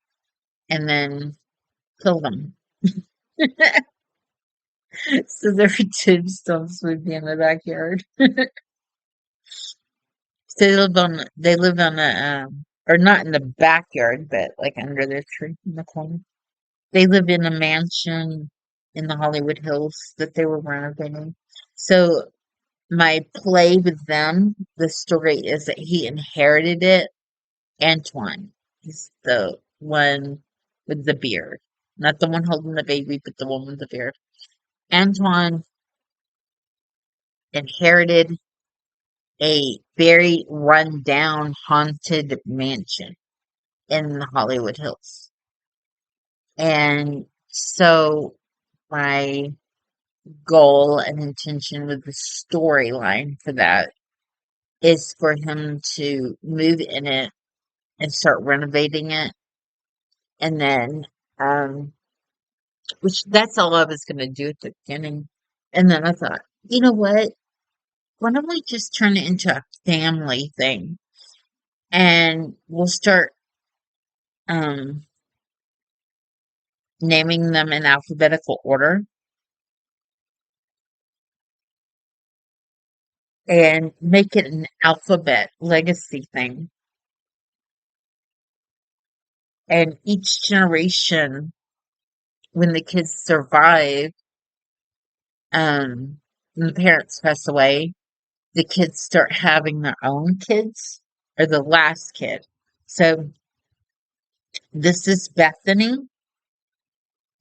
and then killed them. So their tombstones would be in the backyard. So they live on the or not in the backyard, but like under their tree in the corner. They live in a mansion in the Hollywood Hills that they were renovating. So my play with them, the story is that he inherited it. Antoine is the one with the beard. Not the one holding the baby, but the one with the beard. Antoine inherited a very run-down, haunted mansion in the Hollywood Hills. And so my goal and intention with the storyline for that is for him to move in it and start renovating it. And then, which that's all I was going to do at the beginning. And then I thought, you know what? Why don't we just turn it into a family thing? And we'll start um, naming them in alphabetical order and make it an alphabet legacy thing. And each generation, when the kids survive, when the parents pass away, the kids start having their own kids or the last kid. So this is Bethany,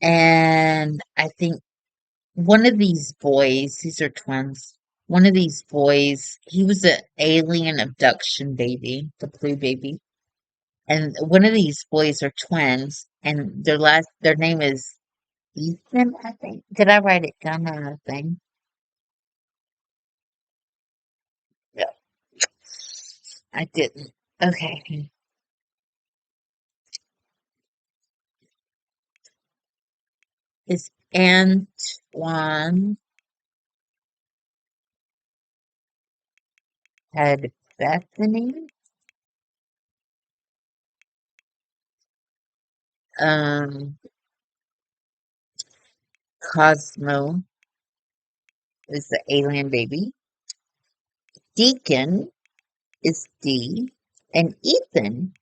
and I think one of these boys, these are twins. One of these boys, he was an alien abduction baby, the blue baby. And one of these boys are twins, and their name is Ethan, I think. Did I write it down on the thing? Yeah, I didn't. Okay. Is Antoine had Bethany, um, Cosmo is the alien baby, Deacon is D, and Ethan,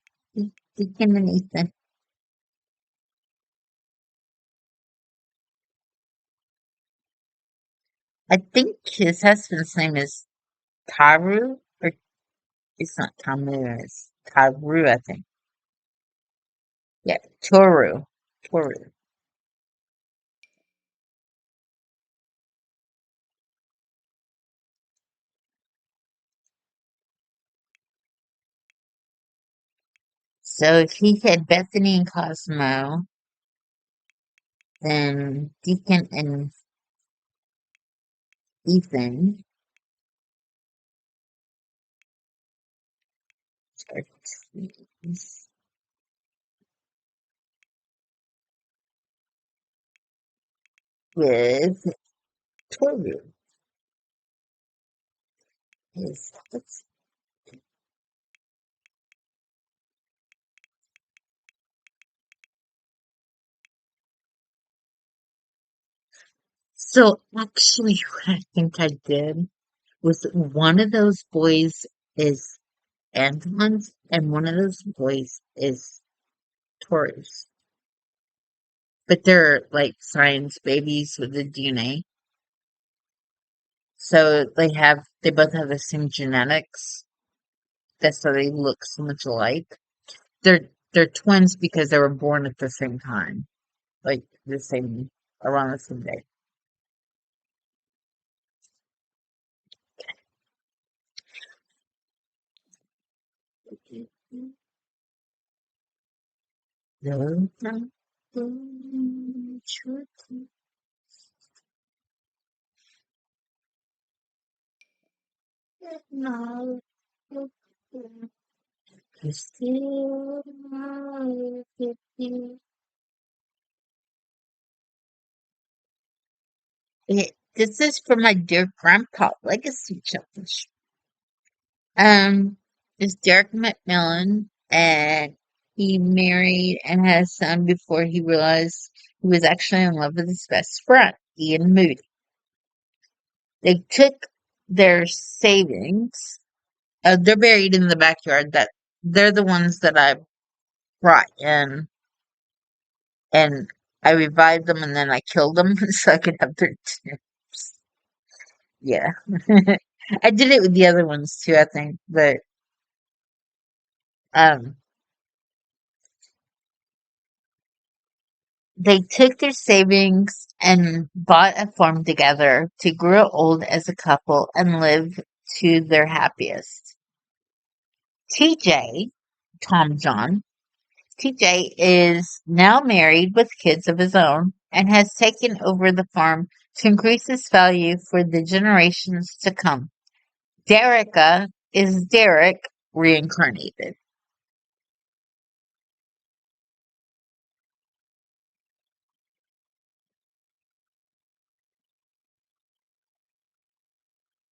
Deacon and Ethan, I think his husband's name is Taru, or it's not Tamu, it's Taru, I think. Yeah, Toru. Toru. So if he had Bethany and Cosmo, then Deacon and Ethan are twins with Toru. Is so actually what I think I did was one of those boys is Anton's and one of those boys is Toru's. But they're like science babies with the DNA. So they both have the same genetics. That's why they look so much alike. They're twins because they were born at the same time, like the same around the same day. This is for my dear grandpa legacy challenge. Um, it's Derek McMillan, and he married and had a son before he realized he was actually in love with his best friend, Ian Moody. They took their savings. They're buried in the backyard. That they're the ones that I brought in, and I revived them, and then I killed them so I could have their tips. Yeah, I did it with the other ones too, I think, but um. They took their savings and bought a farm together to grow old as a couple and live to their happiest. TJ, Tom John, TJ is now married with kids of his own and has taken over the farm to increase its value for the generations to come. Derica is Derek reincarnated.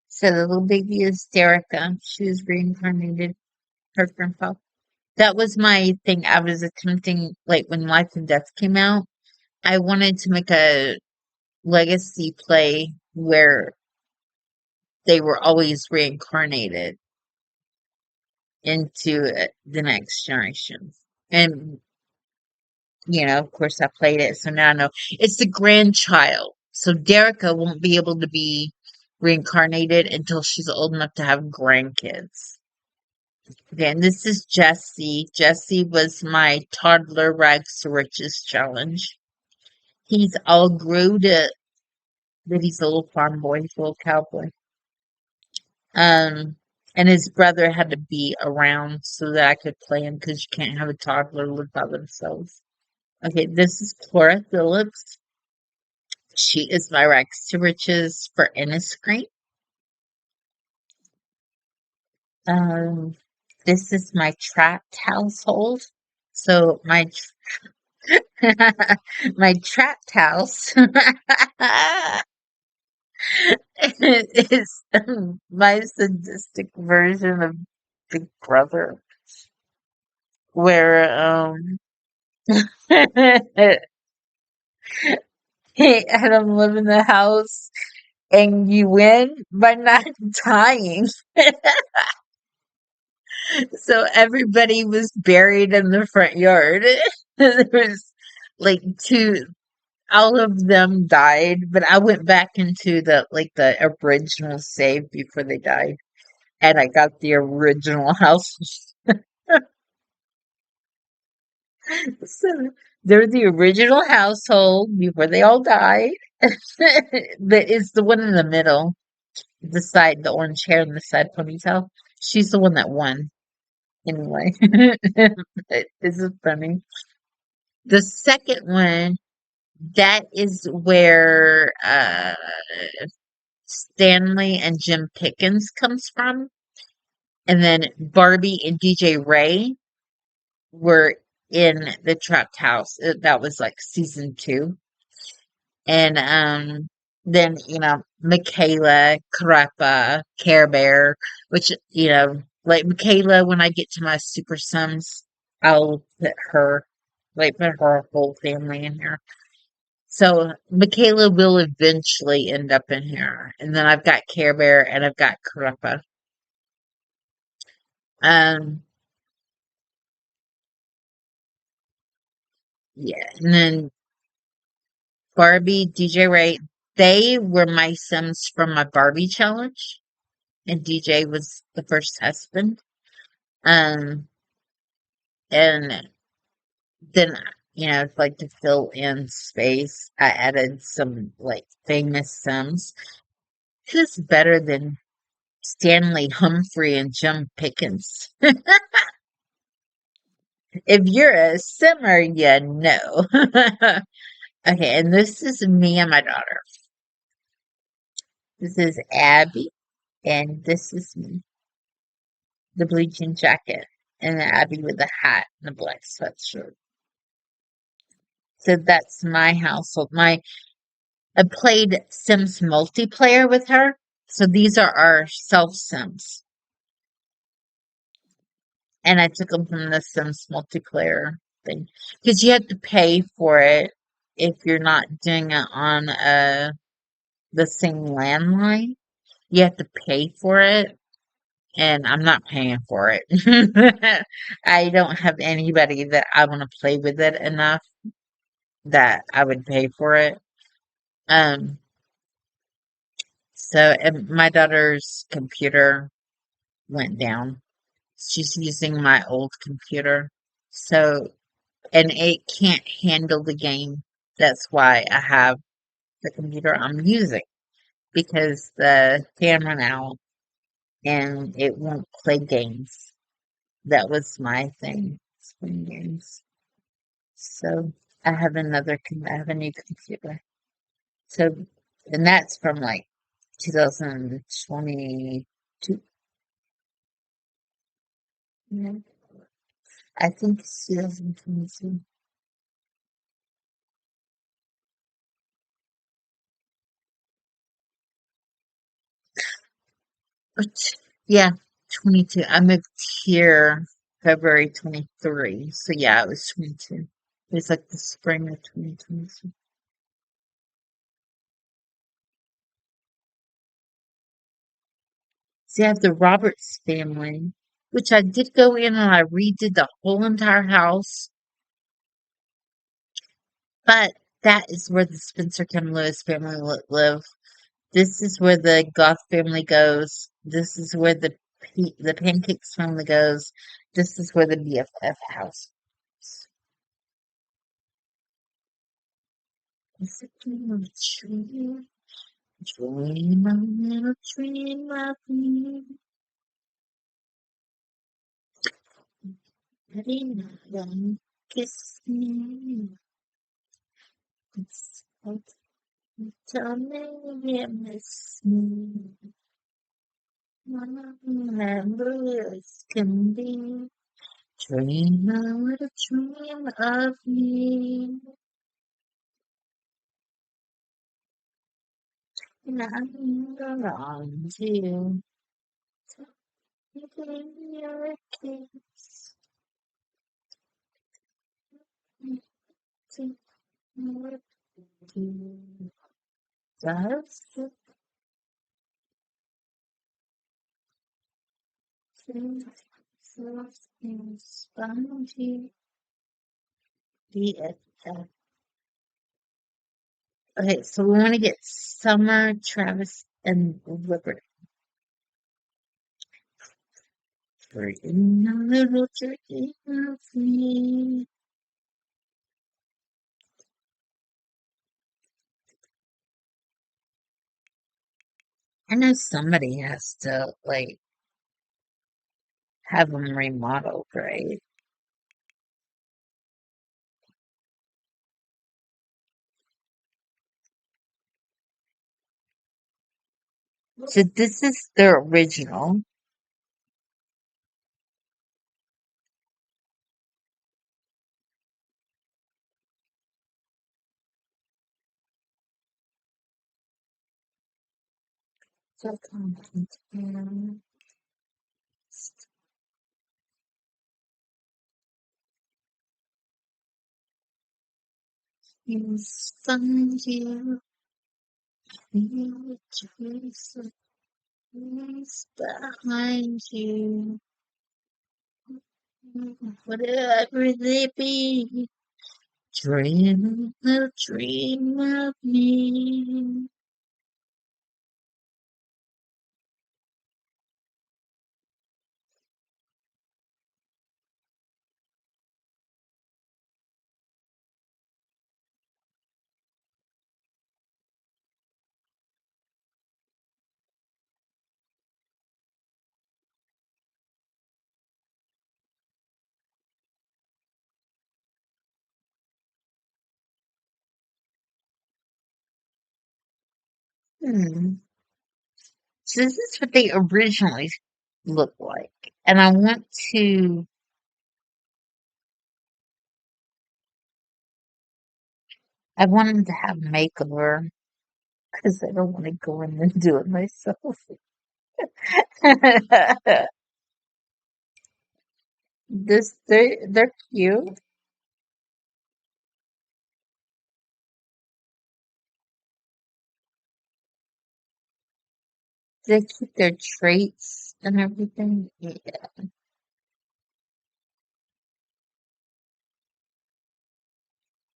So the little baby is Derica. She was reincarnated, her grandpa. That was my thing. I was attempting, like, when Life and Death came out, I wanted to make a legacy play where they were always reincarnated into the next generation. And, of course, I played it, so now I know. It's the grandchild. So Derica won't be able to be reincarnated until she's old enough to have grandkids. Okay, and this is Jesse. Jesse was my toddler rags to riches challenge. He's all growed up, but he's a little farm boy, he's a little cowboy. Um, and his brother had to be around so that I could play him because you can't have a toddler live by themselves. Okay, this is Cora Phillips. She is my rags to riches for Inniscrete. Um, this is my trapped household. So my trapped house is my sadistic version of Big Brother, where Adam live in the house and you win by not dying. So everybody was buried in the front yard. There was like two, all of them died, but I went back into the original save before they died, and I got the original house. So they're the original household before they all died. It's the one in the middle, the side, the orange hair and the side ponytail. She's the one that won. Anyway, this is funny. The second one, that is where Stanley and Jim Pickens comes from. And then Barbie and DJ Ray were in the trapped house. That was like season 2. And then Michaela, Crappa, Care Bear, which like Michaela, when I get to my super sums, I'll put her whole family in here. So Michaela will eventually end up in here, and then I've got Care Bear and I've got Crappa. Um, yeah, and then Barbie, DJ Ray, they were my Sims from my Barbie challenge, and DJ was the first husband. Um, and then, like to fill in space, I added some like famous Sims. Who's better than Stanley Humphrey and Jim Pickens? If you're a Simmer, you know. Okay, and this is me and my daughter. This is Abby, and this is me, the blue jean jacket, and Abby with the hat and the black sweatshirt. So that's my household. I played Sims multiplayer with her. So these are our self Sims. And I took them from the Sims multiplayer thing. Because you have to pay for it if you're not doing it on the same landline. You have to pay for it. And I'm not paying for it. I don't have anybody that I want to play with it enough that I would pay for it. Um, so and my daughter's computer went down. She's using my old computer. So, and it can't handle the game. That's why I have the computer I'm using because the fan ran out and it won't play games. That was my thing, playing games. So I have a new computer. So, and that's from like 2022. Yeah, I think it's 2022. But yeah, 22. I moved here February 23. So yeah, it was 22. It was like the spring of 2022. So you have the Roberts family, which I did go in and I redid the whole entire house. But that is where the Spencer Kim Lewis family live. This is where the Goth family goes. This is where the Pancakes family goes. This is where the BFF house is. Is it a tree? Dream a little dream of me. Ready now, kiss me. It's like, tell me you miss me. Memories can be. Dream a little dream of me. And I'm around you. You gave me a kiss. Take me to just the things and spongy BFF. Okay, so we want to get Summer, Travis, and Liberty. Dream a little dream of me. I know somebody has to like have them remodeled, right? So this is the original. So complicated. He's find you, feel trace of peace behind you. Whatever they be, dream a dream of me. Hmm. So this is what they originally look like. And I want them to have makeover. because I don't want to go in and do it myself. They're cute. They keep their traits and everything. Yeah.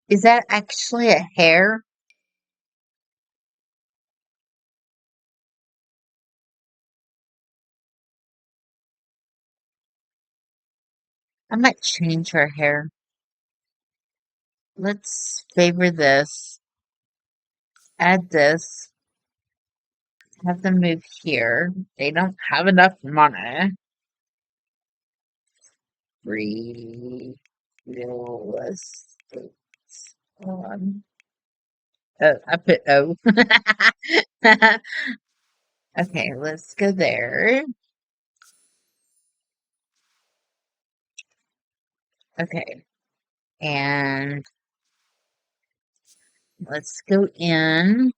Is that actually a hair? I might change her hair. Let's favor this. Add this. Have them move here. They don't have enough money. Free real estate on. Oh, I put O. Okay, let's go there. Okay, and let's go in.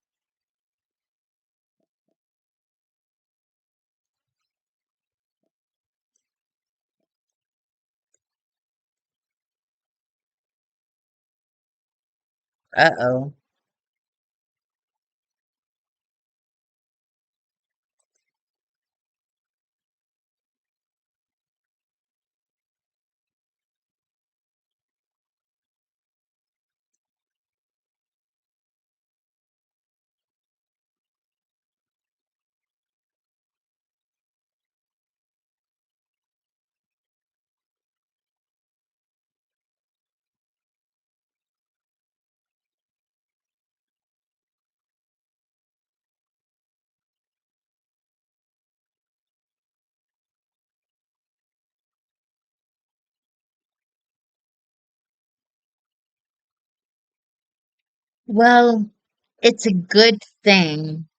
Uh-oh. Well, it's a good thing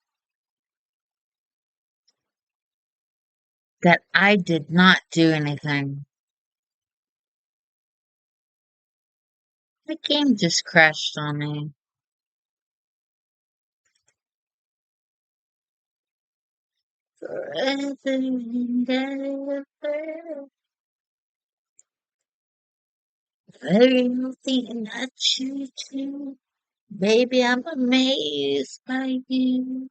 that I did not do anything. The game just crashed on me. Forever and ever. Everything that you do. Baby, I'm amazed by you.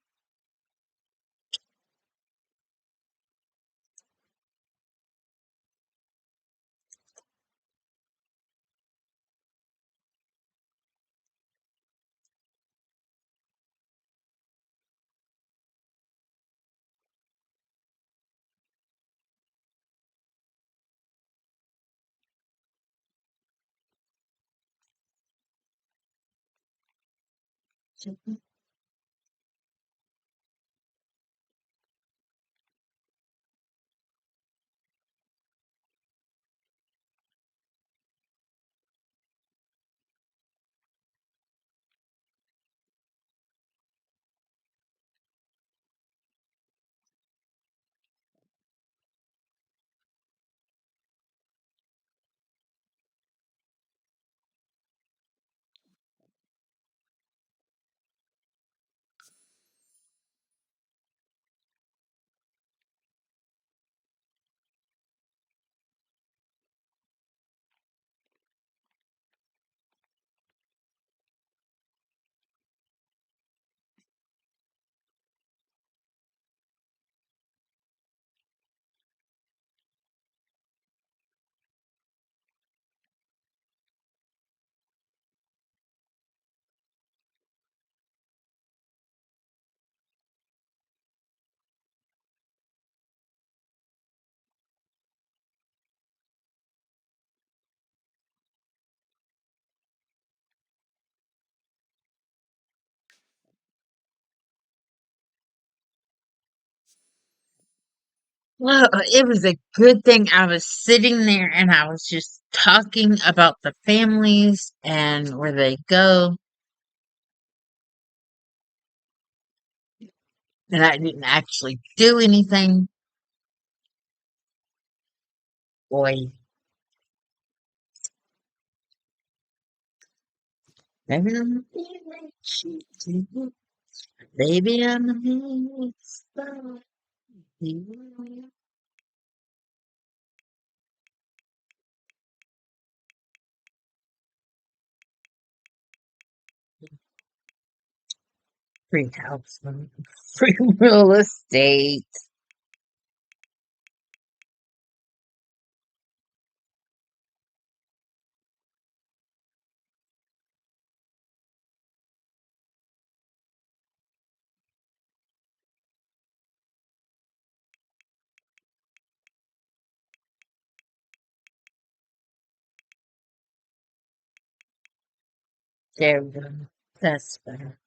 Well, it was a good thing I was sitting there and I was just talking about the families and where they go, and I didn't actually do anything. Boy, maybe I'm being like she do. Baby, I'm a mix. Free house, free real estate. There we go. That's better.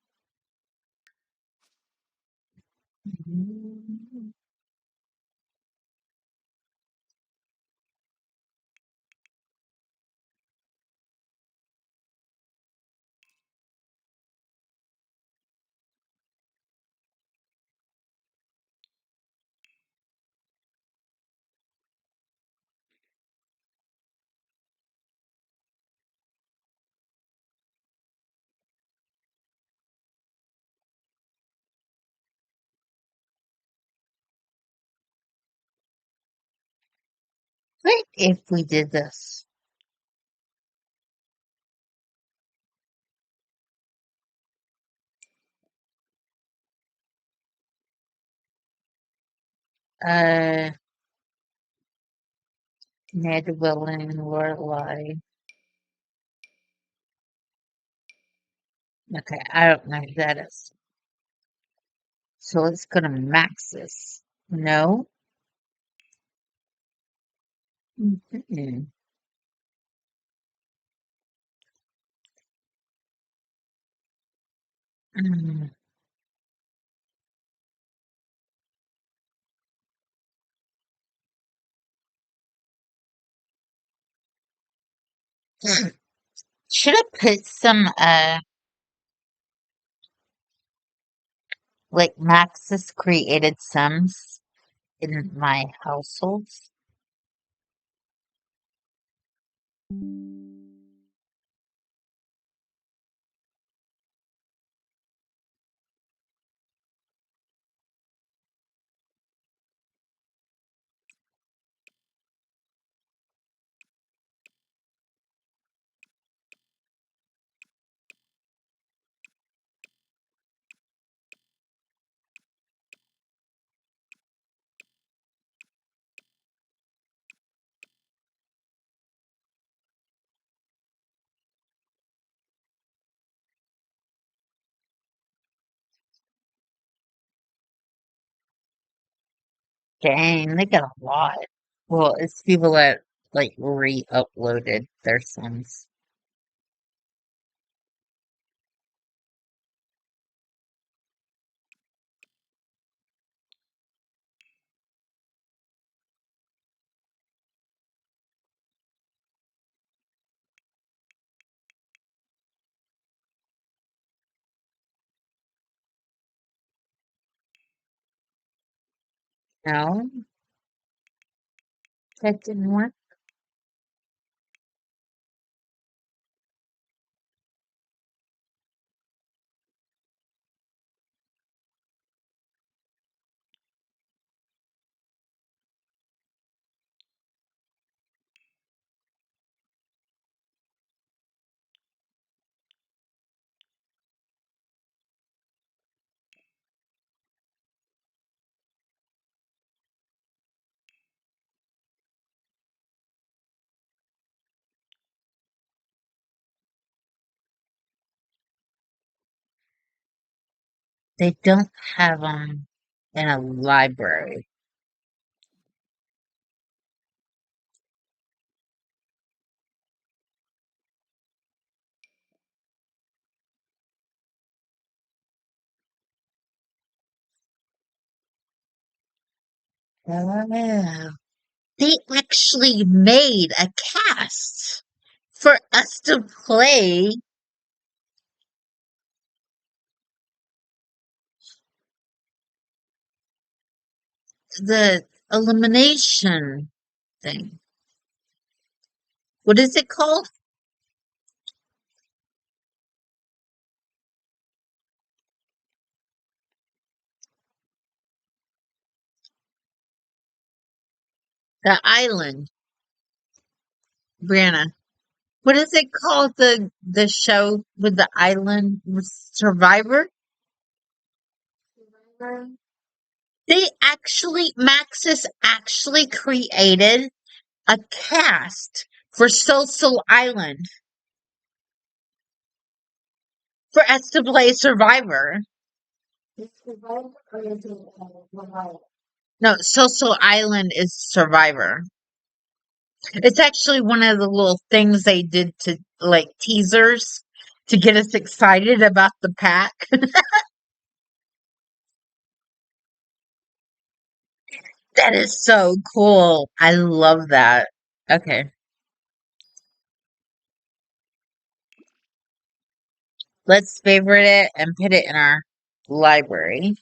What if we did this? Uh, Ned, Willing, Lorelai. Okay, I don't know who that is. So let's go to Maxis. No? Mm-mm. Mm. Should I put some, like Maxis created sums in my households? Dang, they got a lot. Well, it's people that like re-uploaded their sums. No, that didn't work. They don't have them in a library. Oh, they actually made a cast for us to play the elimination thing. What is it called? The island, Brianna. What is it called? The show with the island Survivor? Maxis actually created a cast for Social Island for us to play Survivor. No, Social Island is Survivor. It's actually one of the little things they did to like teasers to get us excited about the pack. That is so cool. I love that. Okay, let's favorite it and put it in our library.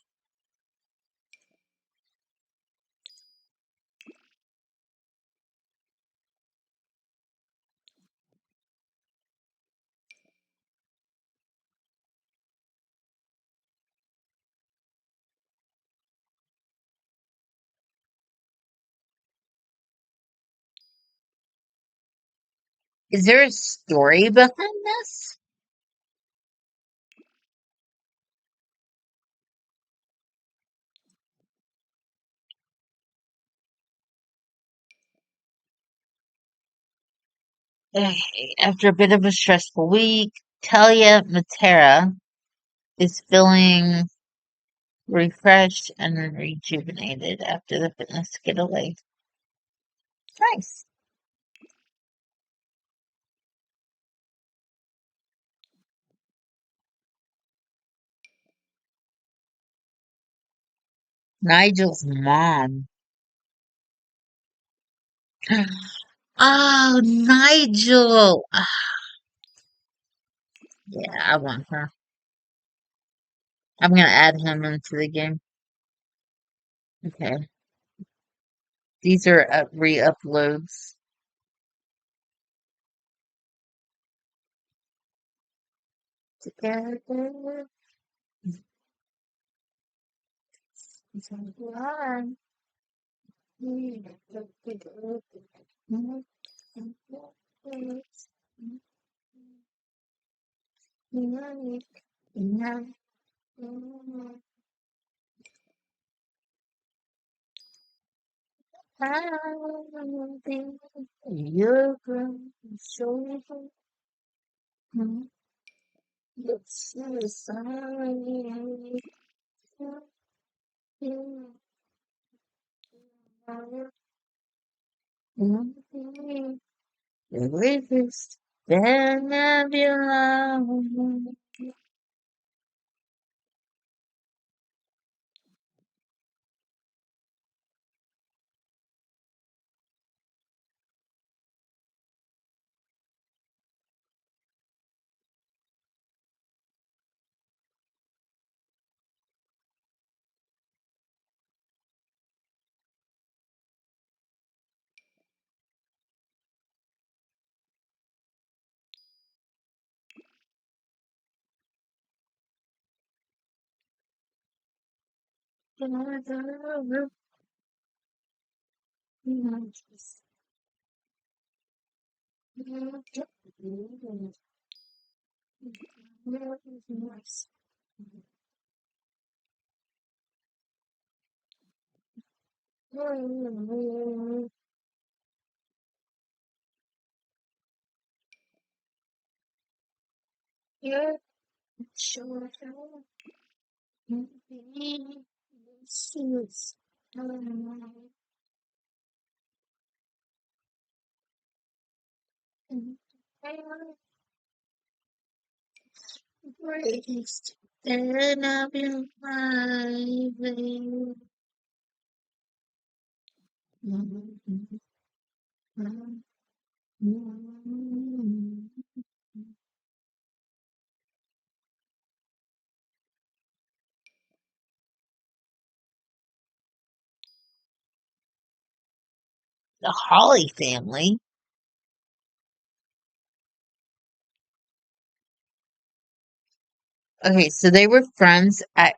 Is there a story behind this? After a bit of a stressful week, Talia Matera is feeling refreshed and rejuvenated after the fitness getaway. Nice. Nigel's mom. Oh, Nigel. Yeah, I want her. I'm gonna add him into the game. Okay. These are re-uploads. Together. You're going to show me. Let's see the sign. The greatest then of your love. You're sure. Greatest then of your life. The Holly family. Okay, so they were friends at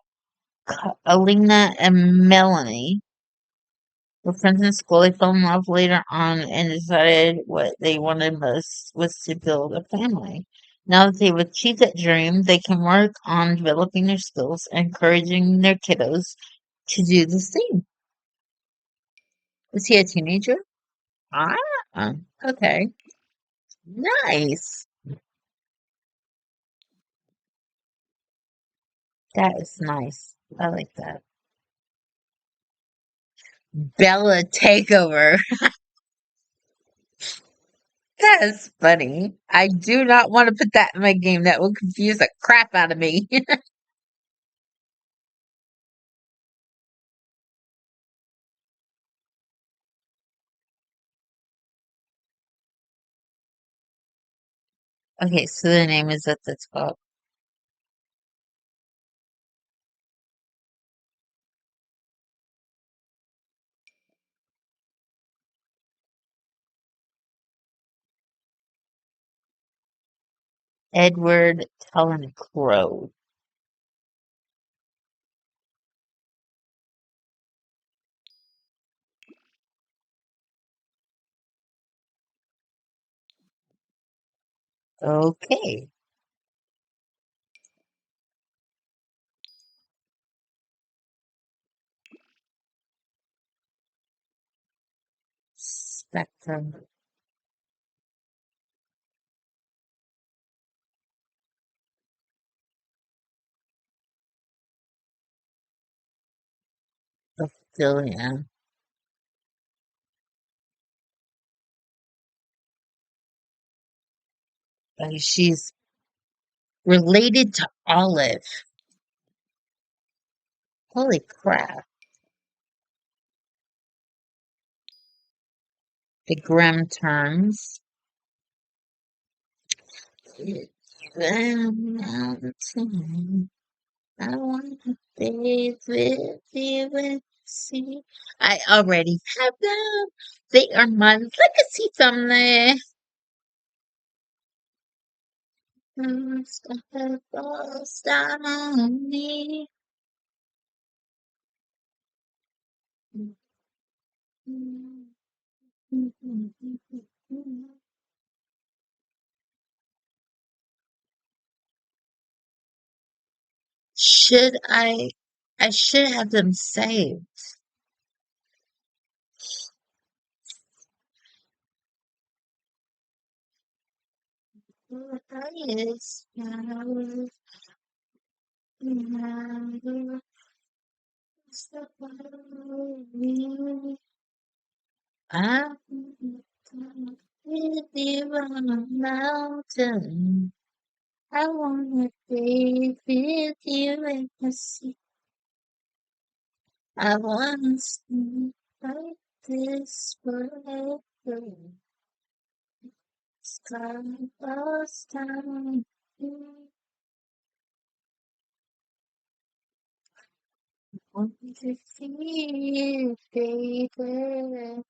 Alina and Melanie. With friends in school, they fell in love later on and decided what they wanted most was to build a family. Now that they've achieved that dream, they can work on developing their skills and encouraging their kiddos to do the same. Was he a teenager? Ah, okay. Nice. That is nice. I like that. Bella takeover. That's funny. I do not want to put that in my game. That will confuse the crap out of me. Okay, so the name is at the top. Edward Cullen Crow. Okay. Spectrum of Dillian. She's related to Olive. Holy crap. The Grim Terms. The mountain. I want to bathe with you and see. I already have them. They are my legacy someday. Step falls down on me. Should I should have them saved. Yes, I'm with you on a mountain. I wanna be with you in the sea. I wanna sleep like this forever. Sky falls down. Want to see you, baby.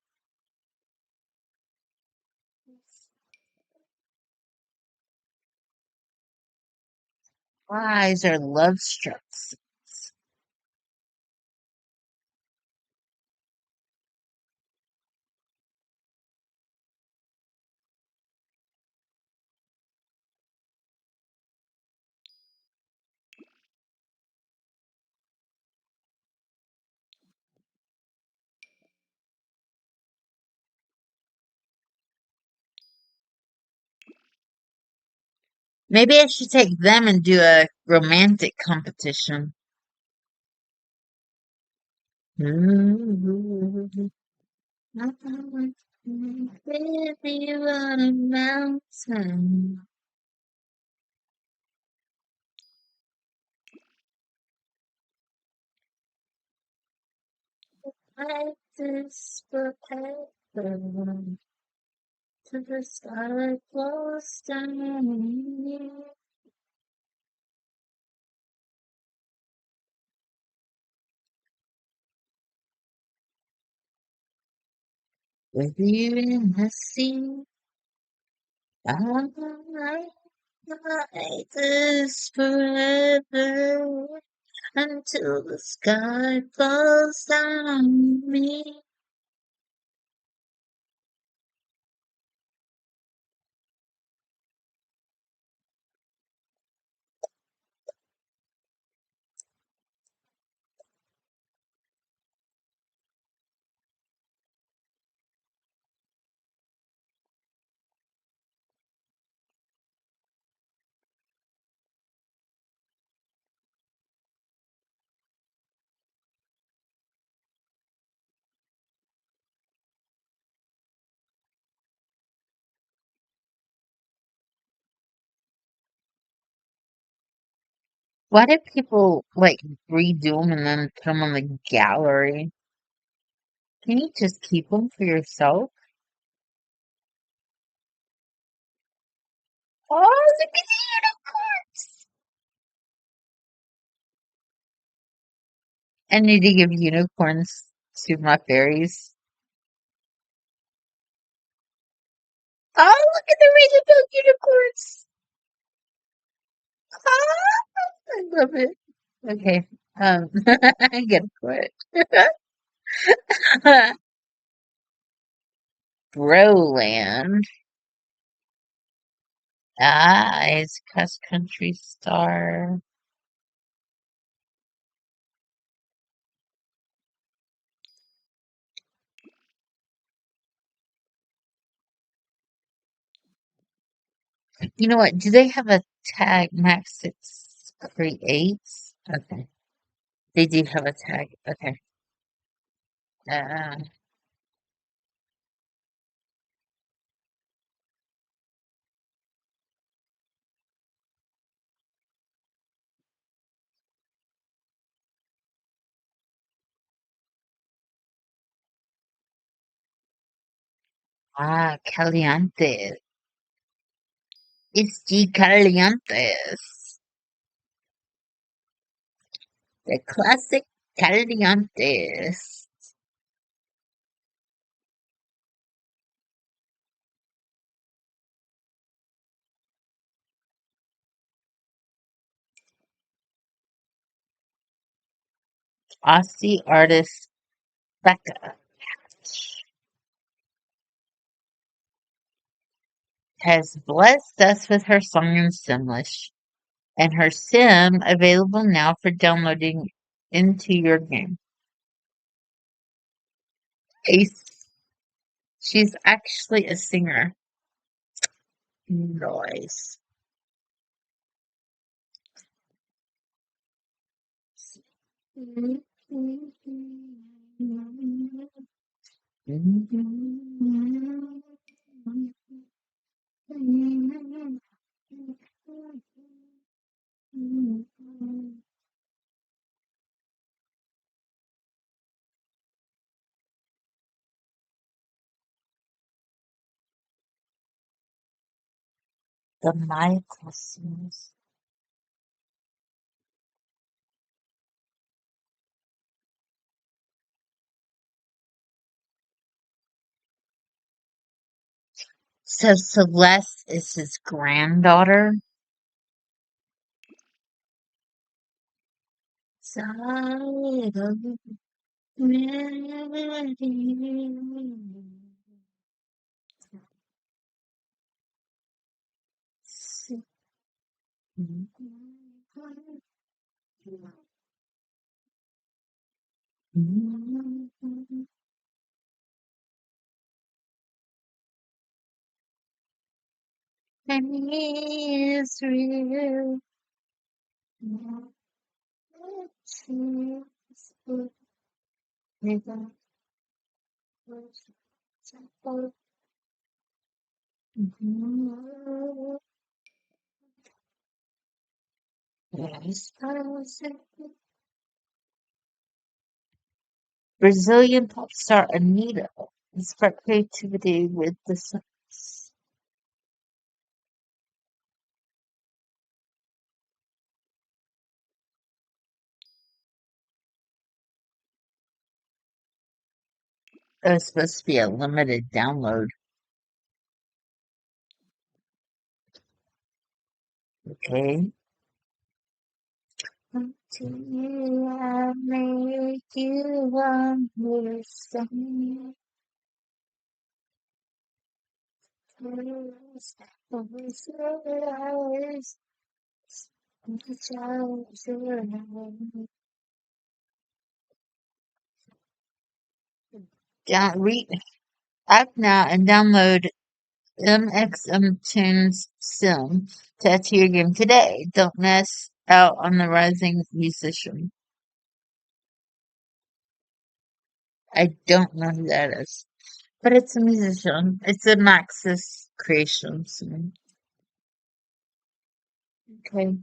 Eyes are love struck. Maybe I should take them and do a romantic competition. With you on a mountain. Like this forever. To the sky close down. With you in the sea. I wanna ride like this forever. Until the sky falls down on me. Why do people like redo them and then put them on the gallery? Can you just keep them for yourself? Oh, look at the unicorns! I need to give unicorns to my fairies. Oh, look at the rainbow unicorns! Ah, I love it. Okay, I gotta quit. Broland. Ah, it's cross country star. You know what? Do they have a tag max 6 creates? Okay. They do have a tag. Okay. Uh, Caliente. It's G Calientes. The classic Calientes. Aussie artist Becca has blessed us with her song in Simlish and her sim available now for downloading into your game. Ace. She's actually a singer. Nice. The My Customers So Celeste is his granddaughter. Side of Israel. Brazilian pop star Anitta sparked creativity with the songs. It was supposed to be a limited download. Okay. Until I make you understand. Read app now and download MXM Tunes Sim to add to your game today. Don't miss out on the rising musician. I don't know who that is, but it's a musician. It's a Maxis creation. So, okay.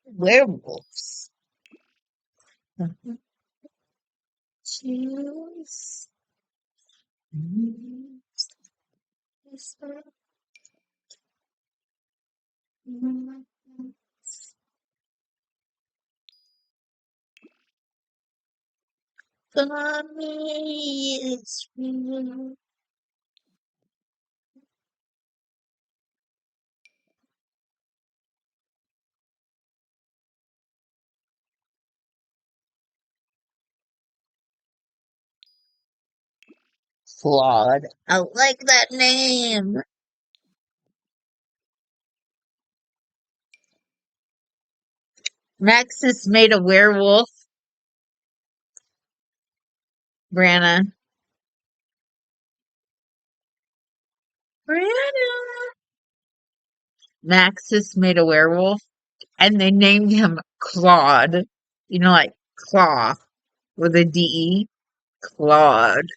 Werewolves. Choose. Mommy is real. Flawed. I like that name. Max is made a werewolf. Brianna. Brianna. Max is made a werewolf, and they named him Claude. You know, like claw with a D-E. Claude.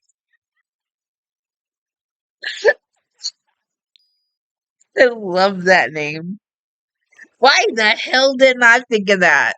I love that name. Why the hell didn't I think of that?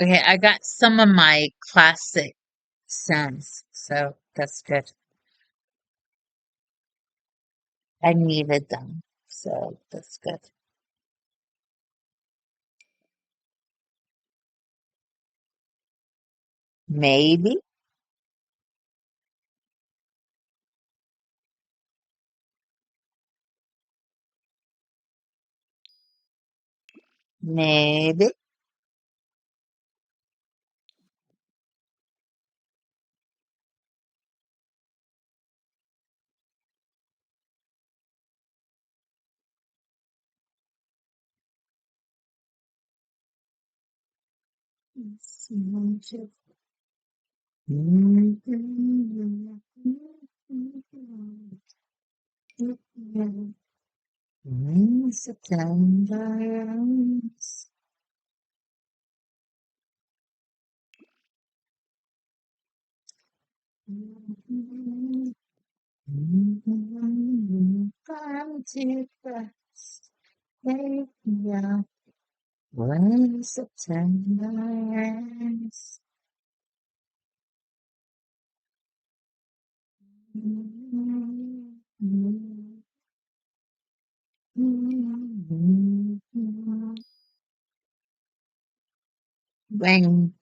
Okay, I got some of my classic sounds, so that's good. I needed them, so that's good. Maybe, maybe. September. Come to rest, yeah. When September ends. When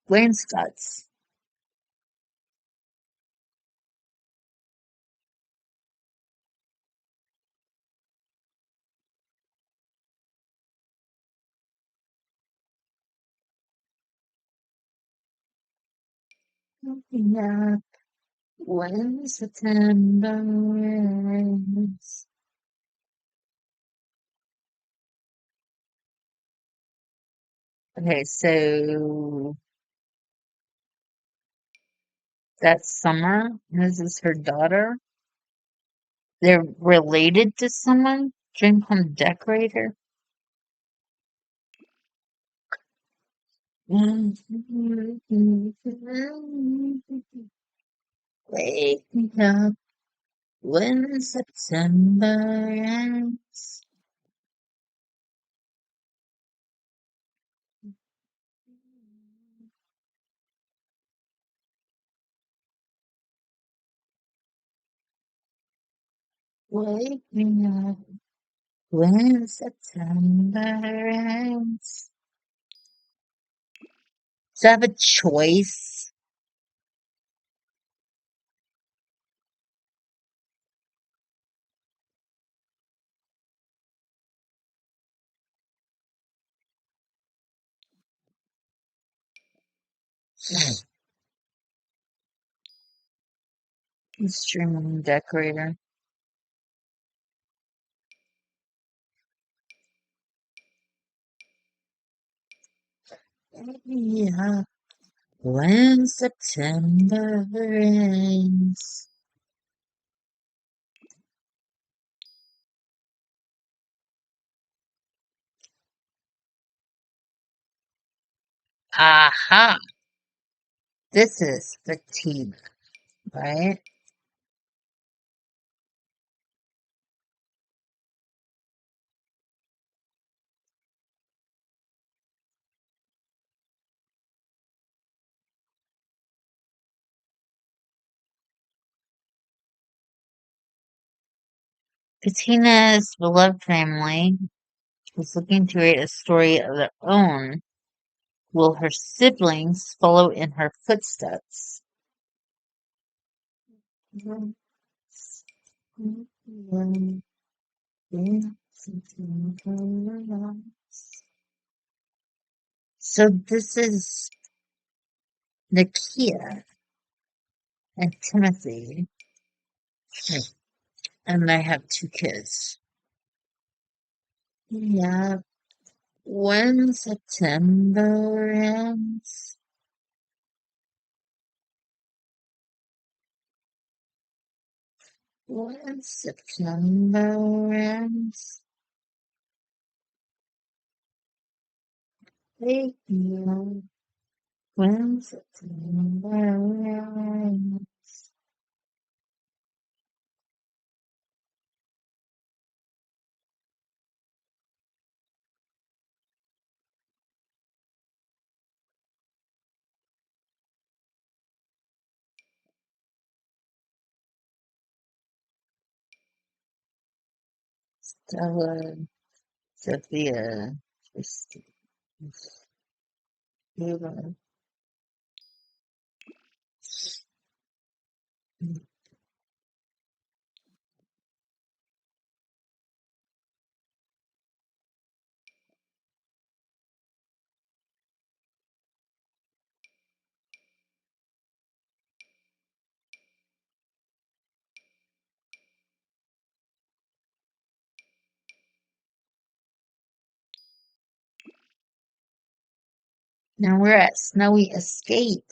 wainscots. Yeah, when September ends. Okay, so that's Summer. This is her daughter. They're related to someone. Dream Home Decorator. Wake me up when September ends. Wake me up when September ends. So I have a choice. Streaming decorator. Yeah, when September ends. Aha! This is fatigue, right? Katina's beloved family is looking to create a story of their own. Will her siblings follow in her footsteps? So this is Nakia and Timothy, and they have two kids. Yeah, when September ends. When September ends. Hey, you. When September ends. Stella, Sophia, Christine, Eva. Now we're at Snowy Escape.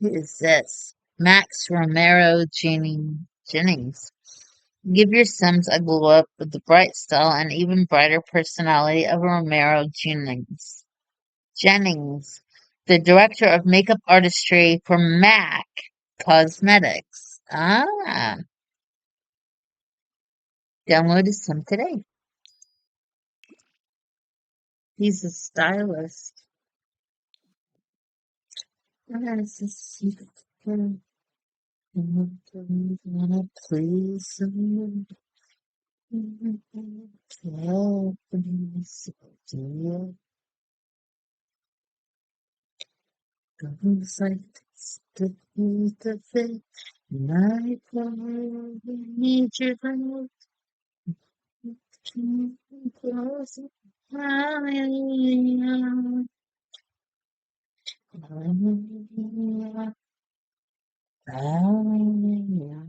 Who is this? Max Romero Jennings. Give your Sims a glow up with the bright style and even brighter personality of Romero Jennings, the director of makeup artistry for MAC Cosmetics. Ah, download his Sim today. He's a stylist. That's a secret. Wanna please someone? Tell me so, dear. Goes like this, the heat of it. My God, I need your love. Keep me close. Hallelujah. Hallelujah. Hallelujah.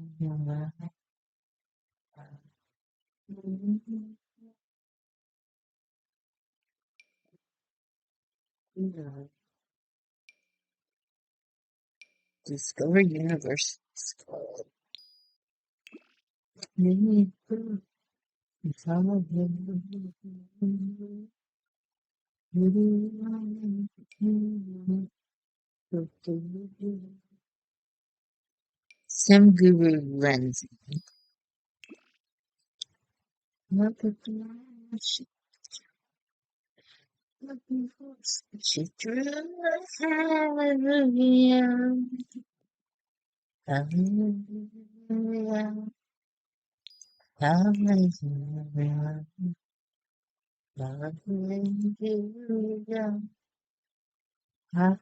Discover Universe. Sim Guru Lens. She threw hallelujah, hallelujah, hallelujah, hallelujah.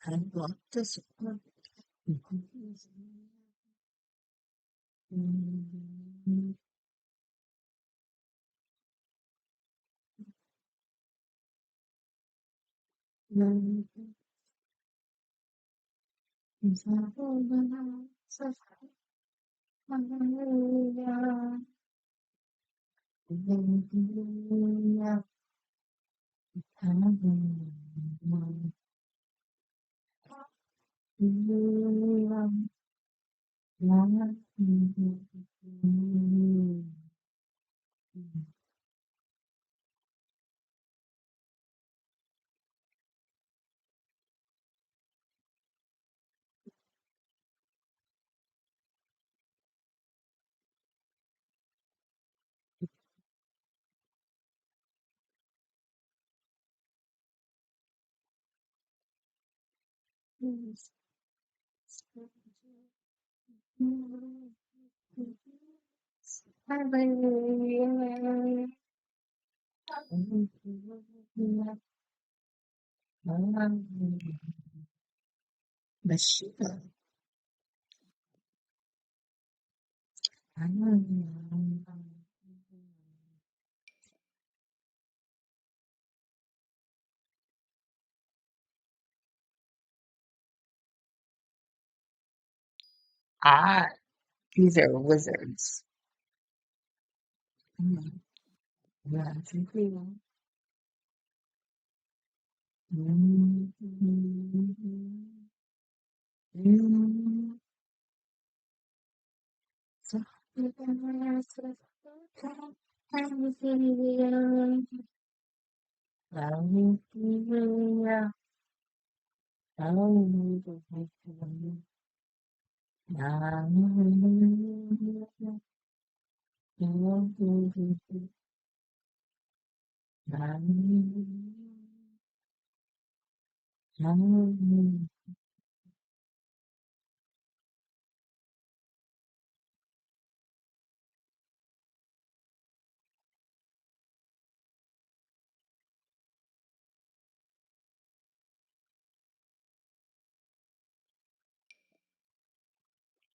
I love this one. Bathsheba. Ah, these are wizards. Yeah, I think we will.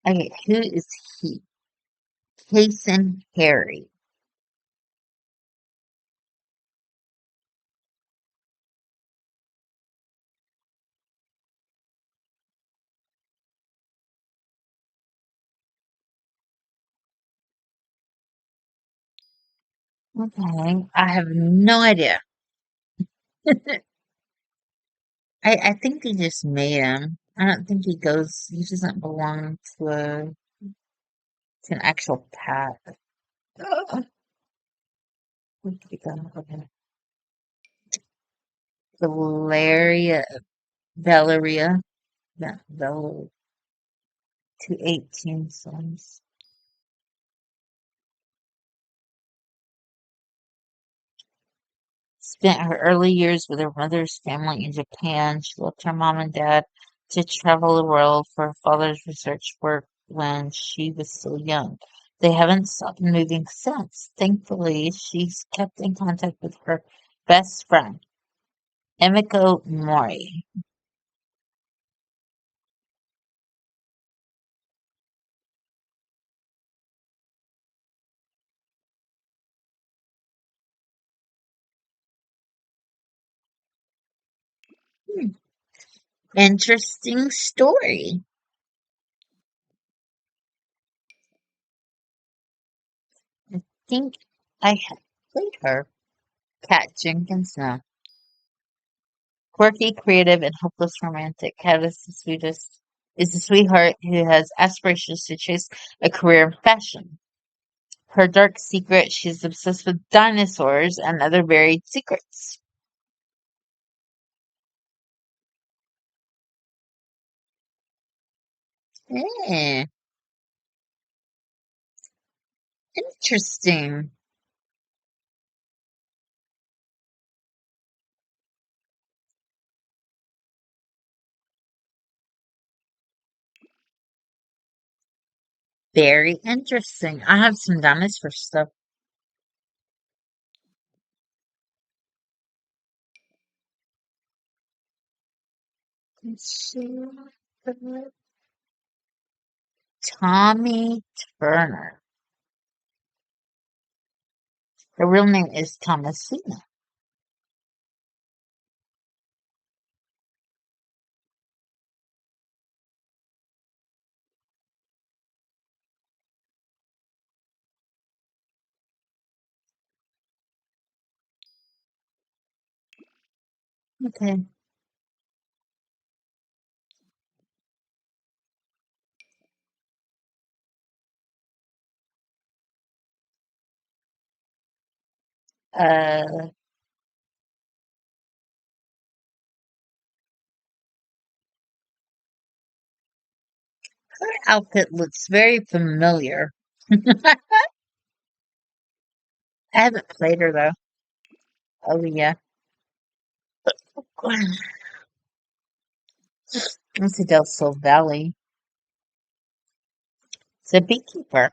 Okay, who is he? Jason Harry. Okay, I have no idea. I think they just made him. I don't think he doesn't belong to an actual pack. Ugh. Where did he go? Okay. Valeria, Valeria, yeah, Val to 18 sons. Spent her early years with her mother's family in Japan. She left her mom and dad to travel the world for her father's research work when she was still young. They haven't stopped moving since. Thankfully, she's kept in contact with her best friend, Emiko Mori. Hmm, interesting story. I think I have played her. Kat Jenkins, no. Quirky, creative, and hopeless romantic. Kat is the sweetheart who has aspirations to chase a career in fashion. Her dark secret, she's obsessed with dinosaurs and other buried secrets. Yeah, interesting. Very interesting. I have some dinosaur stuff. Let's see. Tommy Turner. Her real name is Thomasina. Okay. Her outfit looks very familiar. I haven't played her though. Oh yeah. It's a Del Sol Valley. It's a beekeeper.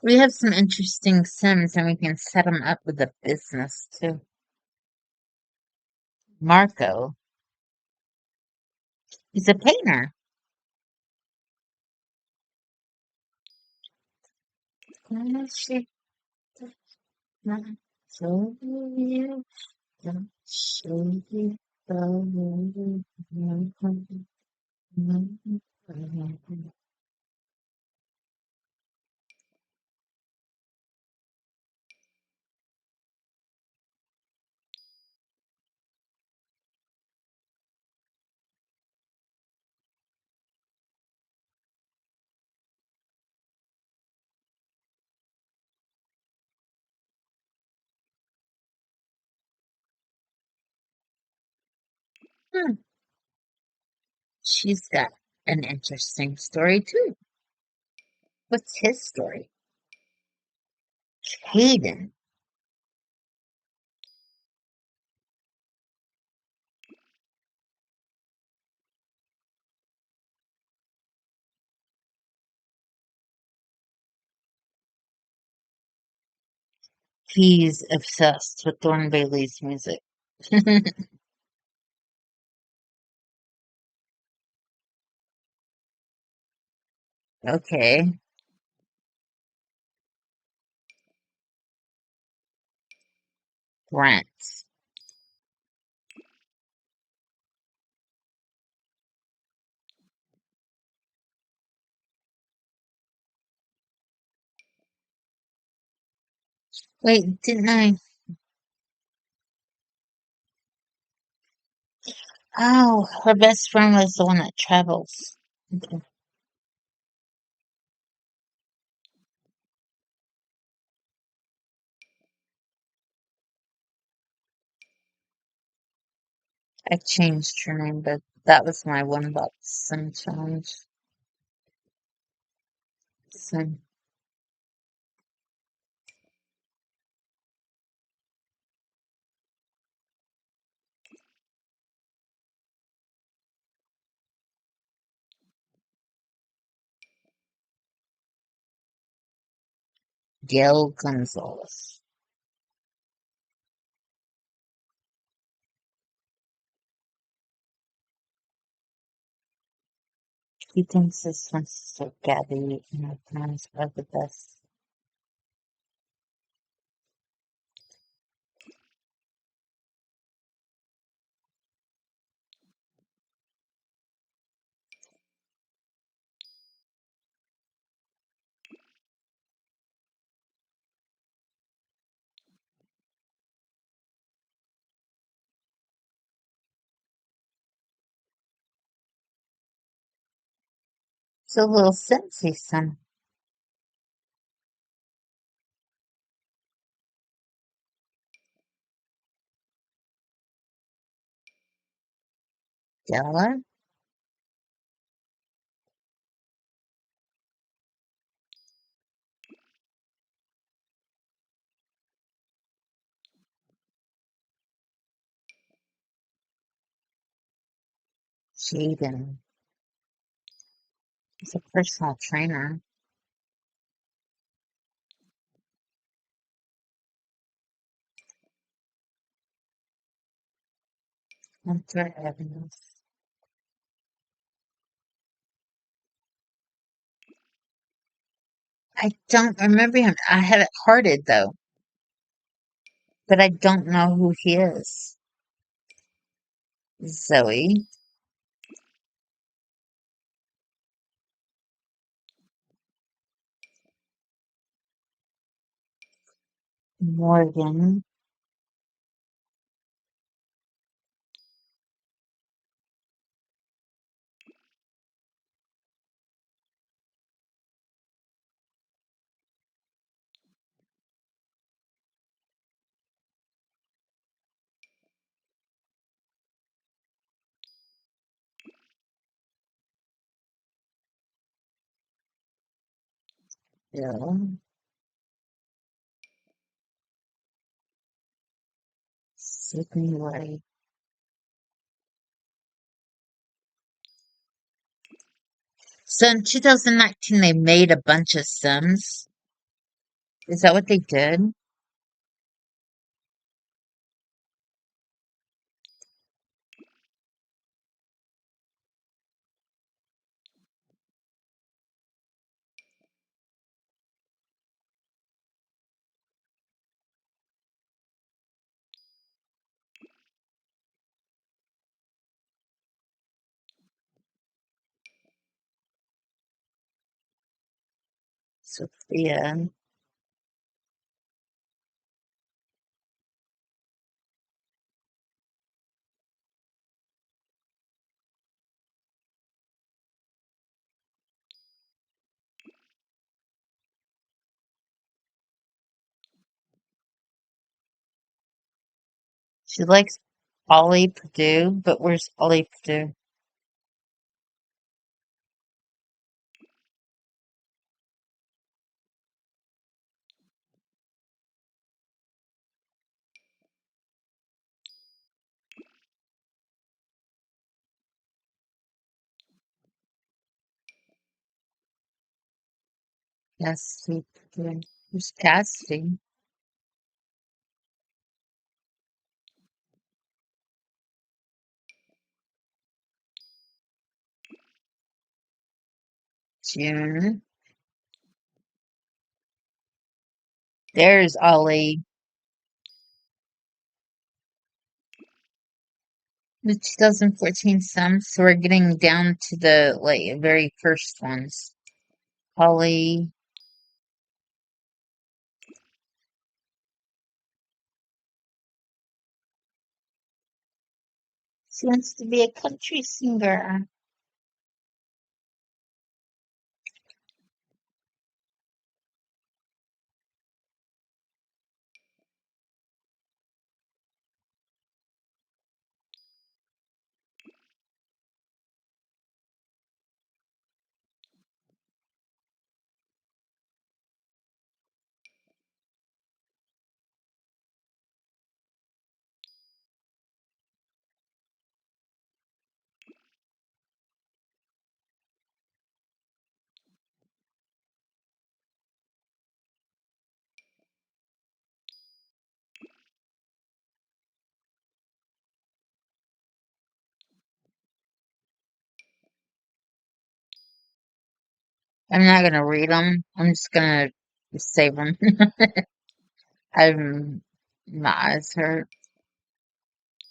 We have some interesting Sims and we can set them up with a business too. Marco. He's a painter. Gonna shake my soul, gonna shake it all. Hmm. She's got an interesting story too. What's his story? Hayden. He's obsessed with Thorn Bailey's music. Okay. Brent. Wait, didn't I? Oh, her best friend was the one that travels. Okay. I changed her name, but that was my one buck sim challenge. Sim. Gail Gonzalez. He thinks his twin sister Gabby and her parents are the best. It's a little sensey son. Stella? Jaden. He's a personal trainer. That's what happens. I don't remember him. I have it hearted though, but I don't know who he is. Zoe. Morgan. Bill. Sydney White. So in 2019, they made a bunch of Sims. Is that what they did? Sophia. She likes Ollie Purdue, but where's Ollie Purdue? Cassidy Purdue. Who's Cassidy? June. There's Ollie. The 2014 Sims, so we're getting down to the like very first ones. Holly. She wants to be a country singer. I'm not gonna read them. I'm just gonna save them. I'm my eyes hurt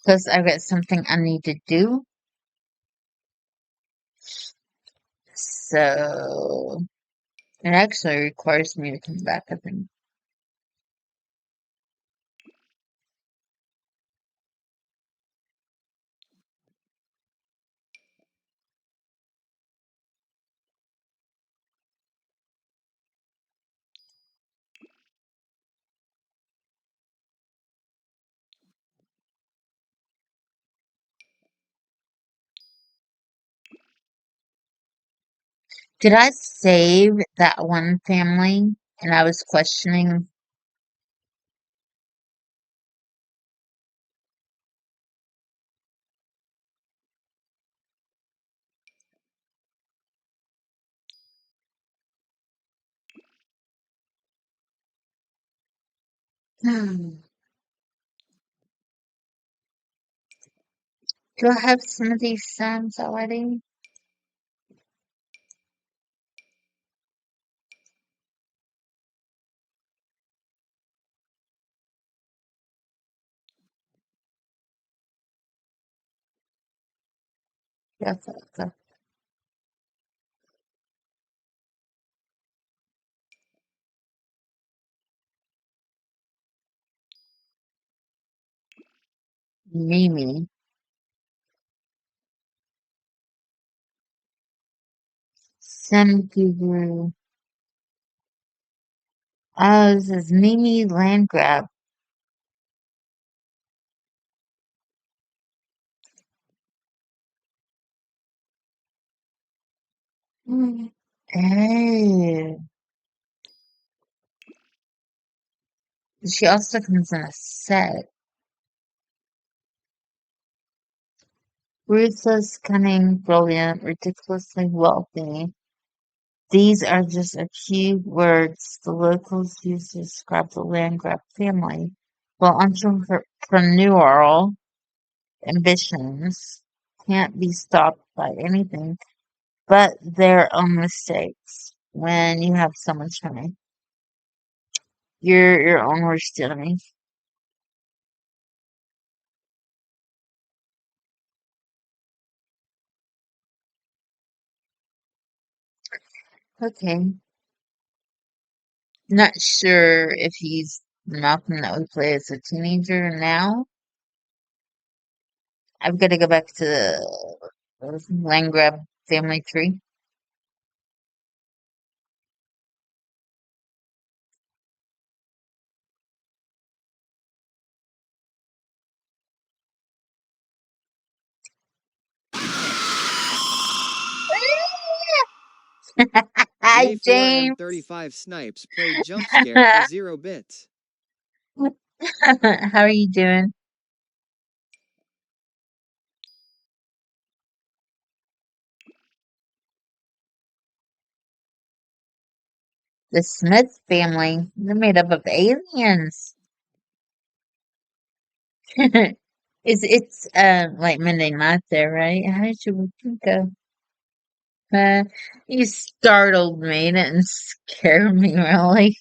because I've got something I need to do. So it actually requires me to come back, I think. Did I save that one family? And I was questioning. Do I have some of these sums already? Yes, okay. Mimi. Sim Guru. Oh, this is Mimi Land Grab. Mm. Oh. She also comes in a set. Ruthless, cunning, brilliant, ridiculously wealthy. These are just a few words the locals use to describe the land grab family. While entrepreneurial ambitions can't be stopped by anything but their own mistakes when you have so much money. You're your own worst enemy. Okay. Not sure if he's Malcolm that we play as a teenager now. I've got to go back to the land grab family tree. Hi, Day 4 and James. 35 snipes played jump scare for 0 bits. How are you doing? The Smith family. They're made up of aliens. It's like Monday night there, right? How did your weekend go? Uh, you startled me. It didn't scare me really.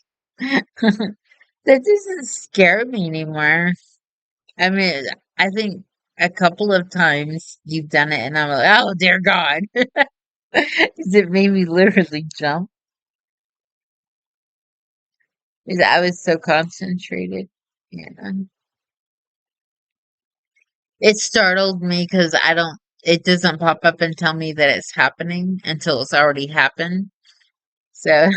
That doesn't scare me anymore. I mean, I think a couple of times you've done it, and I'm like, oh dear God, 'cause it made me literally jump. 'Cause I was so concentrated. Yeah, it startled me because I don't. It doesn't pop up and tell me that it's happening until it's already happened. So,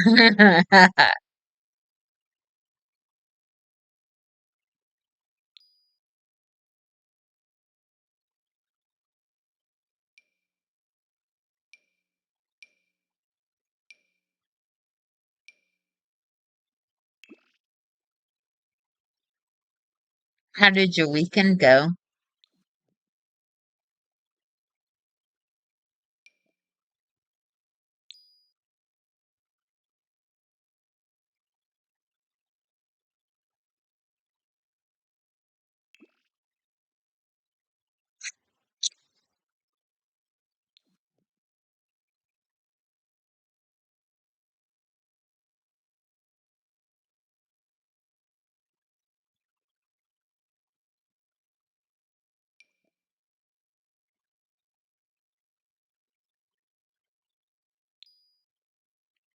how did your weekend go?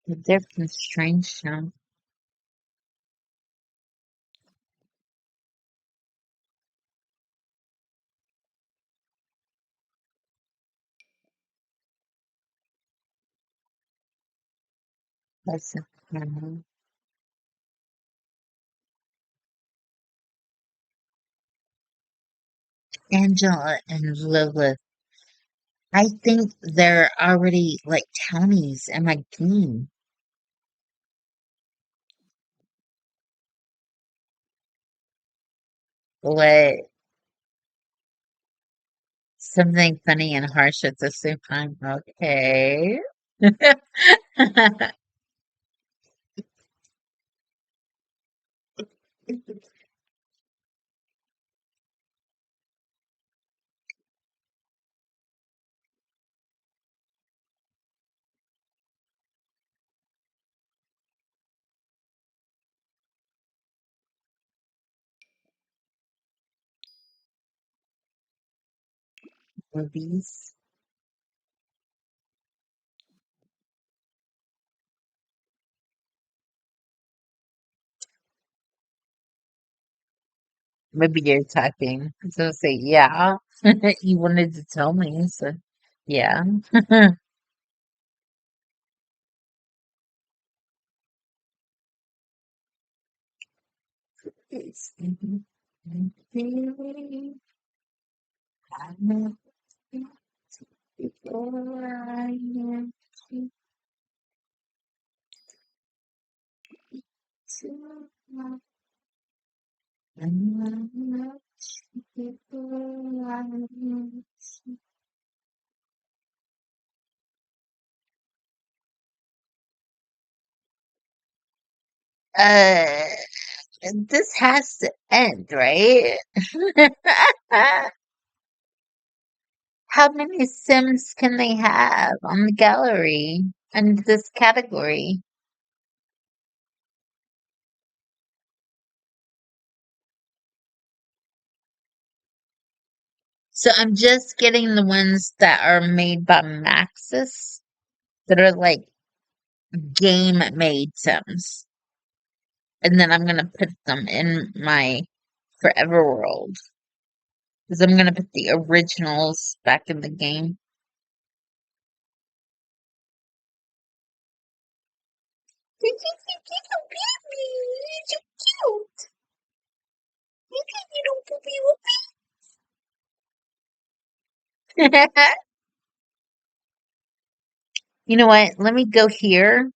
They're from strange town. That's Angela and Lilith. I think they're already like townies in my game. What something funny and harsh at the same time. Okay. Movies. Maybe you're typing. So say, yeah. You wanted to tell me, so yeah. It's before I am too much. I'm not before I am. Uh, this has to end, right? How many Sims can they have on the gallery under this category? So I'm just getting the ones that are made by Maxis that are like game made Sims. And then I'm gonna put them in my Forever World. Because I'm gonna put the originals back in the game. You're so cute. You don't You know what? Let me go here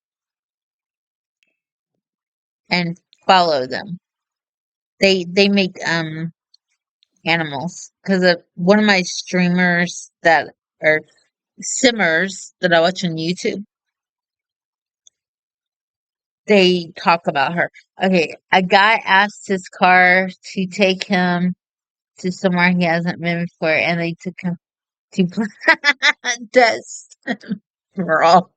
and follow them. They make animals because of one of my streamers that are simmers that I watch on YouTube. They talk about her. Okay, a guy asked his car to take him to somewhere he hasn't been before, and they took him to test. We're all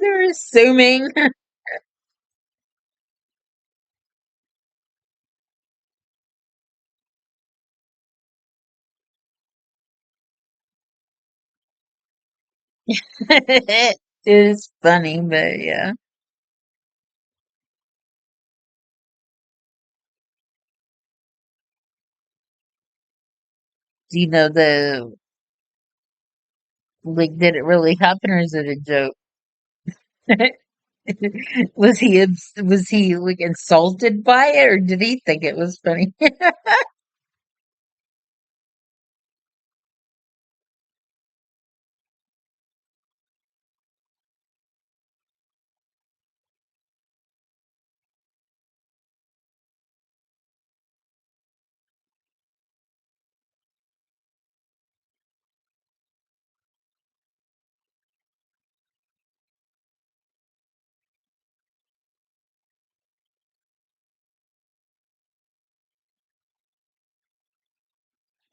they're assuming. It is funny, but yeah. Do you know the like? Did it really happen, or is it a joke? Was he like insulted by it, or did he think it was funny?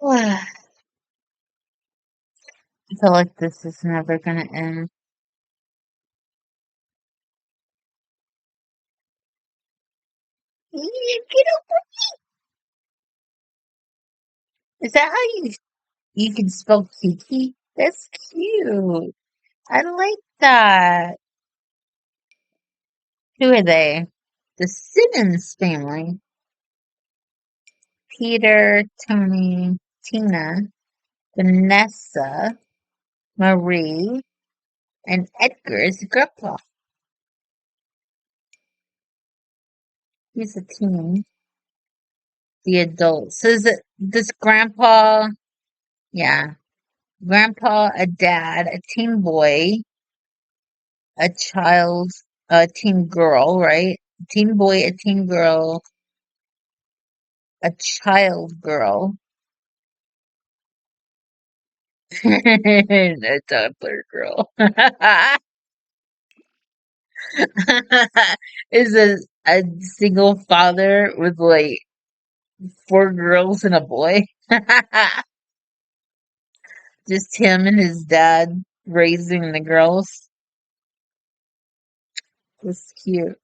I feel like this is never gonna end. Get over- Is that how you can spell Kiki? That's cute. I like that. Who are they? The Simmons family. Peter, Tony, Tina, Vanessa, Marie, and Edgar's grandpa. He's a teen. the adults. So is it this grandpa? Yeah. Grandpa, a dad, a teen boy, a child, a teen girl, right? Teen boy, a teen girl, a child girl, a toddler girl. Is a single father with like four girls and a boy. Just him and his dad raising the girls. That's cute.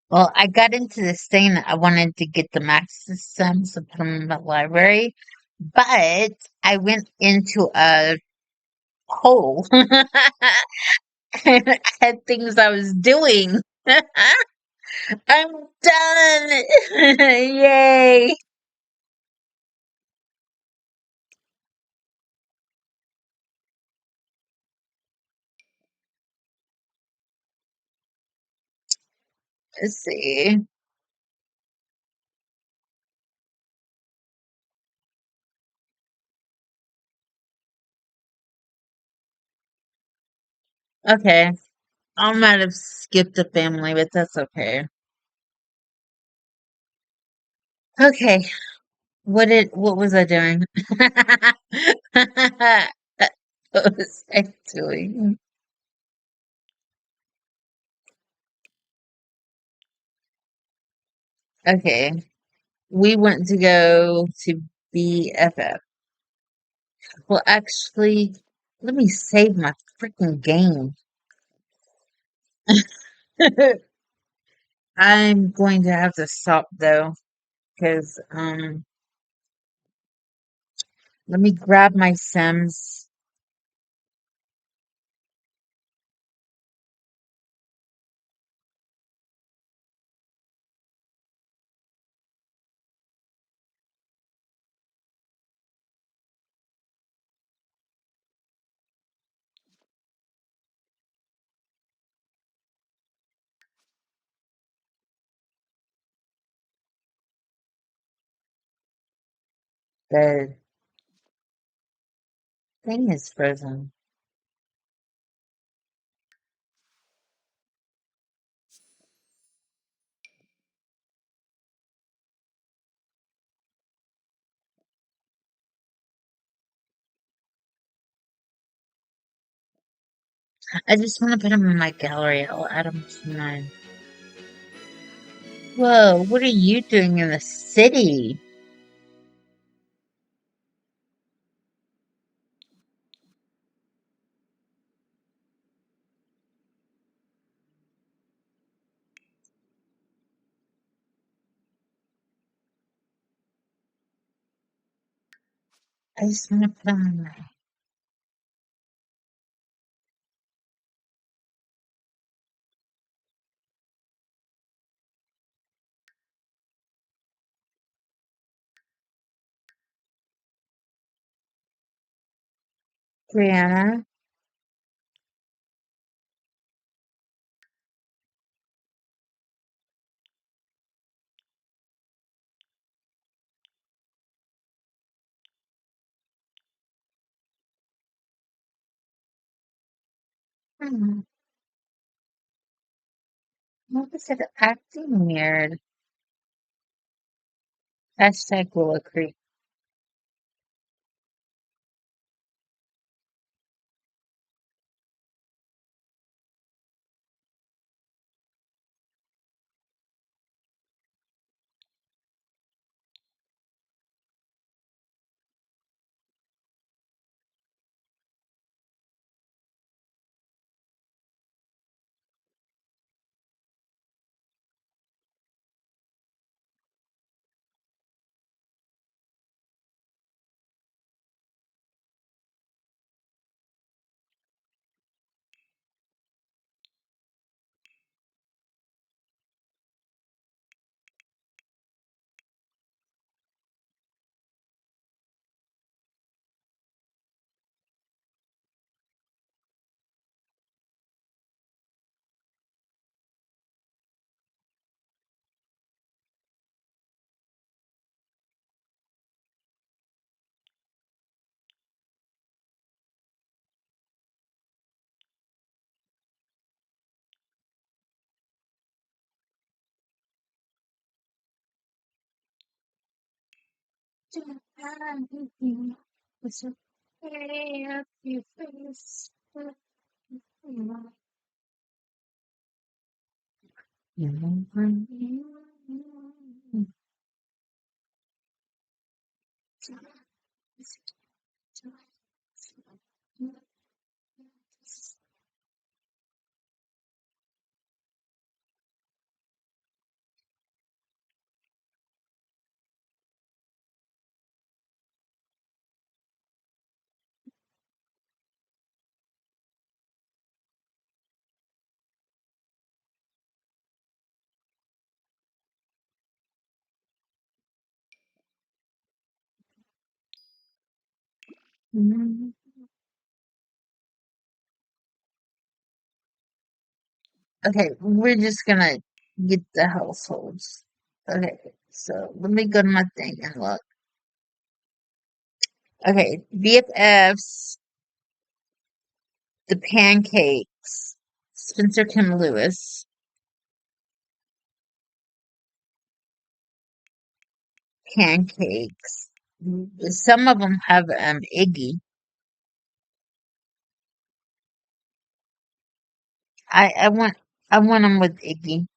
Well, I got into this thing that I wanted to get the Max systems to put them in the library, but I went into a hole and I had things I was doing. I'm done. Yay. Let's see. Okay. I might have skipped a family, but that's okay. Okay. What was I doing? What was I doing? Okay. We went to go to BFF. Well, actually, let me save my freaking game. I'm going to have to stop though, because let me grab my Sims. The thing is frozen. I just want to put them in my gallery. I'll add them to mine. Whoa, what are you doing in the city? I just want to put them in my. Brianna. Hmm, what was it acting weird? Hashtag Willow Creek. Okay, we're just gonna get the households. Okay, so let me go to my thing and look. Okay, BFFs, the pancakes, Spencer Kim Lewis, pancakes. Some of them have Iggy. I want them with Iggy.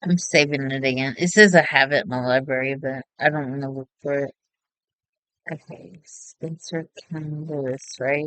I'm saving it again. It says I have it in my library, but I don't want to look for it. Okay, Spencer Kim Lewis, right?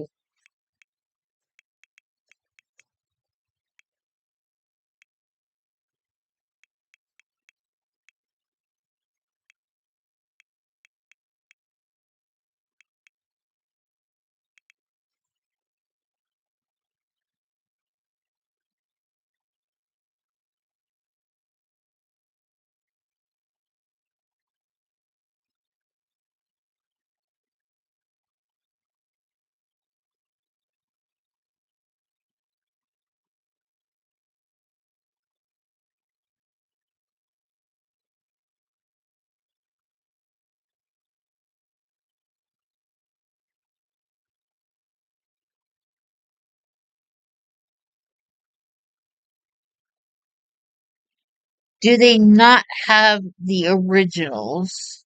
Do they not have the originals?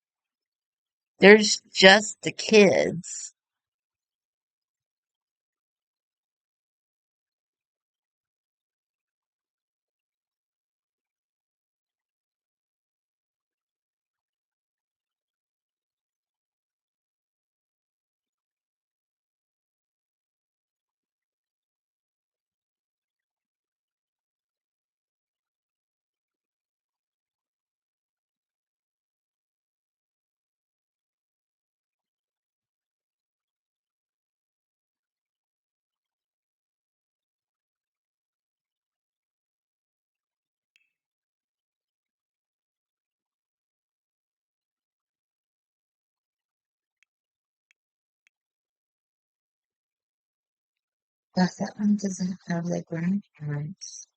There's just the kids. That one doesn't have the grandparents.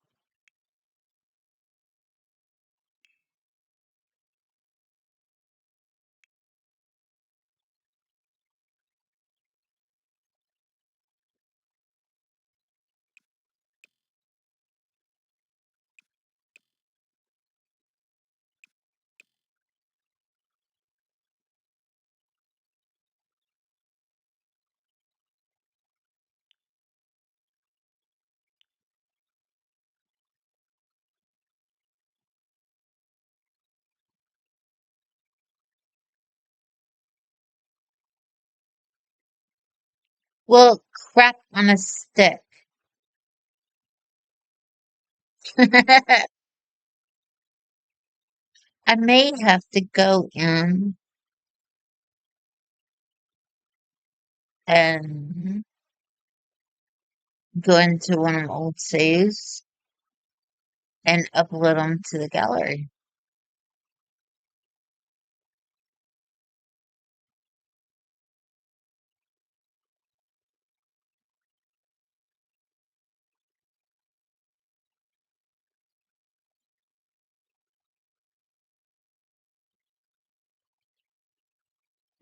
Well, crap on a stick. I may have to go in and go into one of my old saves and upload them to the gallery.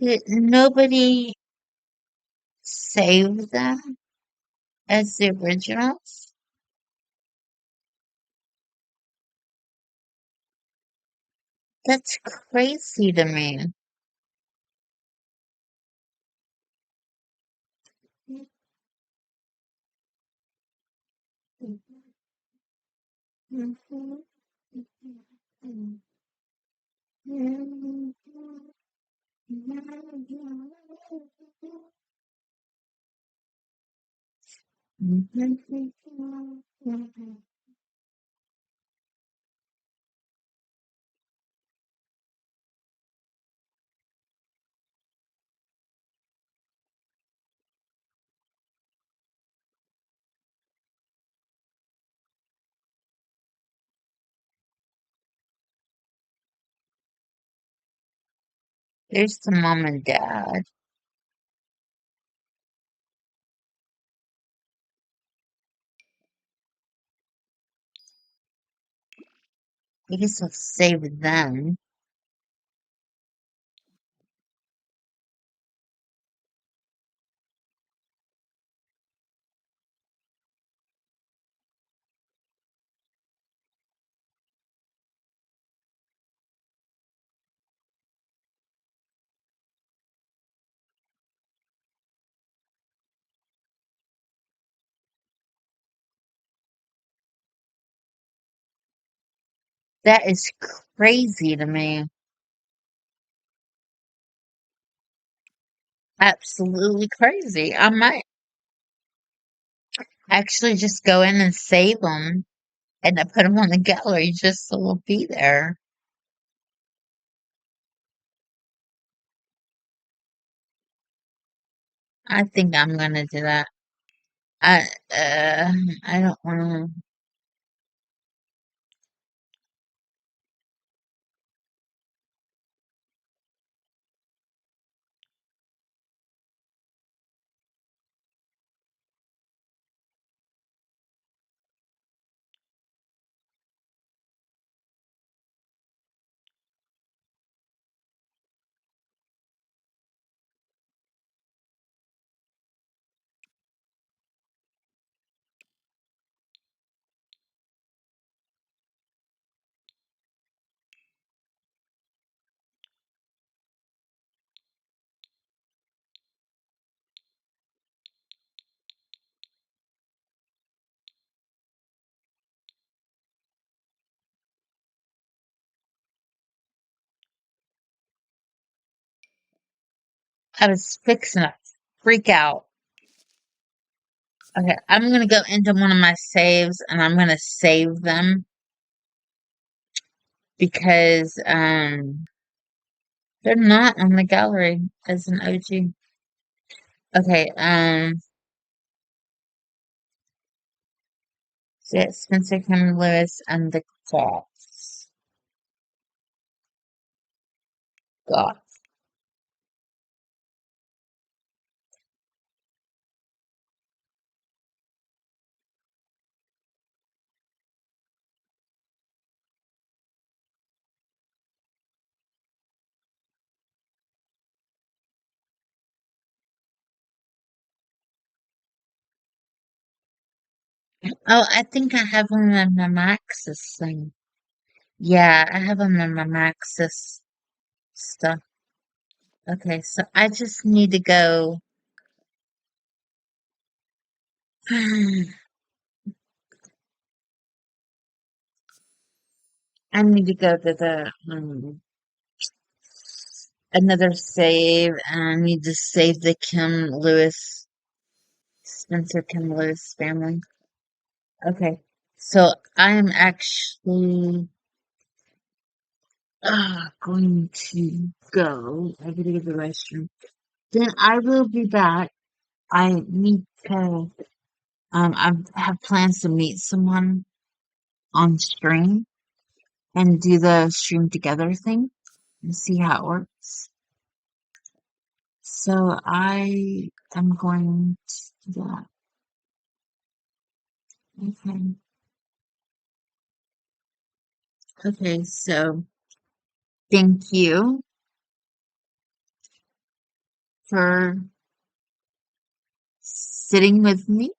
Did nobody save them as the originals? That's crazy to me. There's the mom and dad. I guess I'll save them. That is crazy to me. Absolutely crazy. I might actually just go in and save them and I put them on the gallery just so they'll be there. I think I'm gonna do that. I I don't wanna. I was fixing to freak out. Okay, I'm gonna go into one of my saves and I'm gonna save them because they're not on the gallery as an OG. Okay, so it's Spencer Kim Lewis and the Goths. Goths. Oh, I think I have them in my Maxis thing. Yeah, I have them in my Maxis stuff. Okay, so I just need to go. I need to go to the another save, and I need to save the Kim Lewis, Spencer Kim Lewis family. Okay, so I am actually going to go. I gotta get the restroom. Then I will be back. I need to. I have plans to meet someone on stream and do the stream together thing and see how it works. So I am going to do that. Okay. Okay, so thank you. for sitting with me.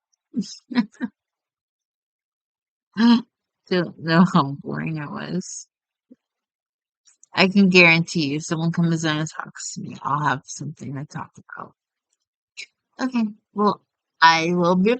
Don't know how boring it was. I can guarantee you, if someone comes in and talks to me, I'll have something to talk about. Okay, well, I will be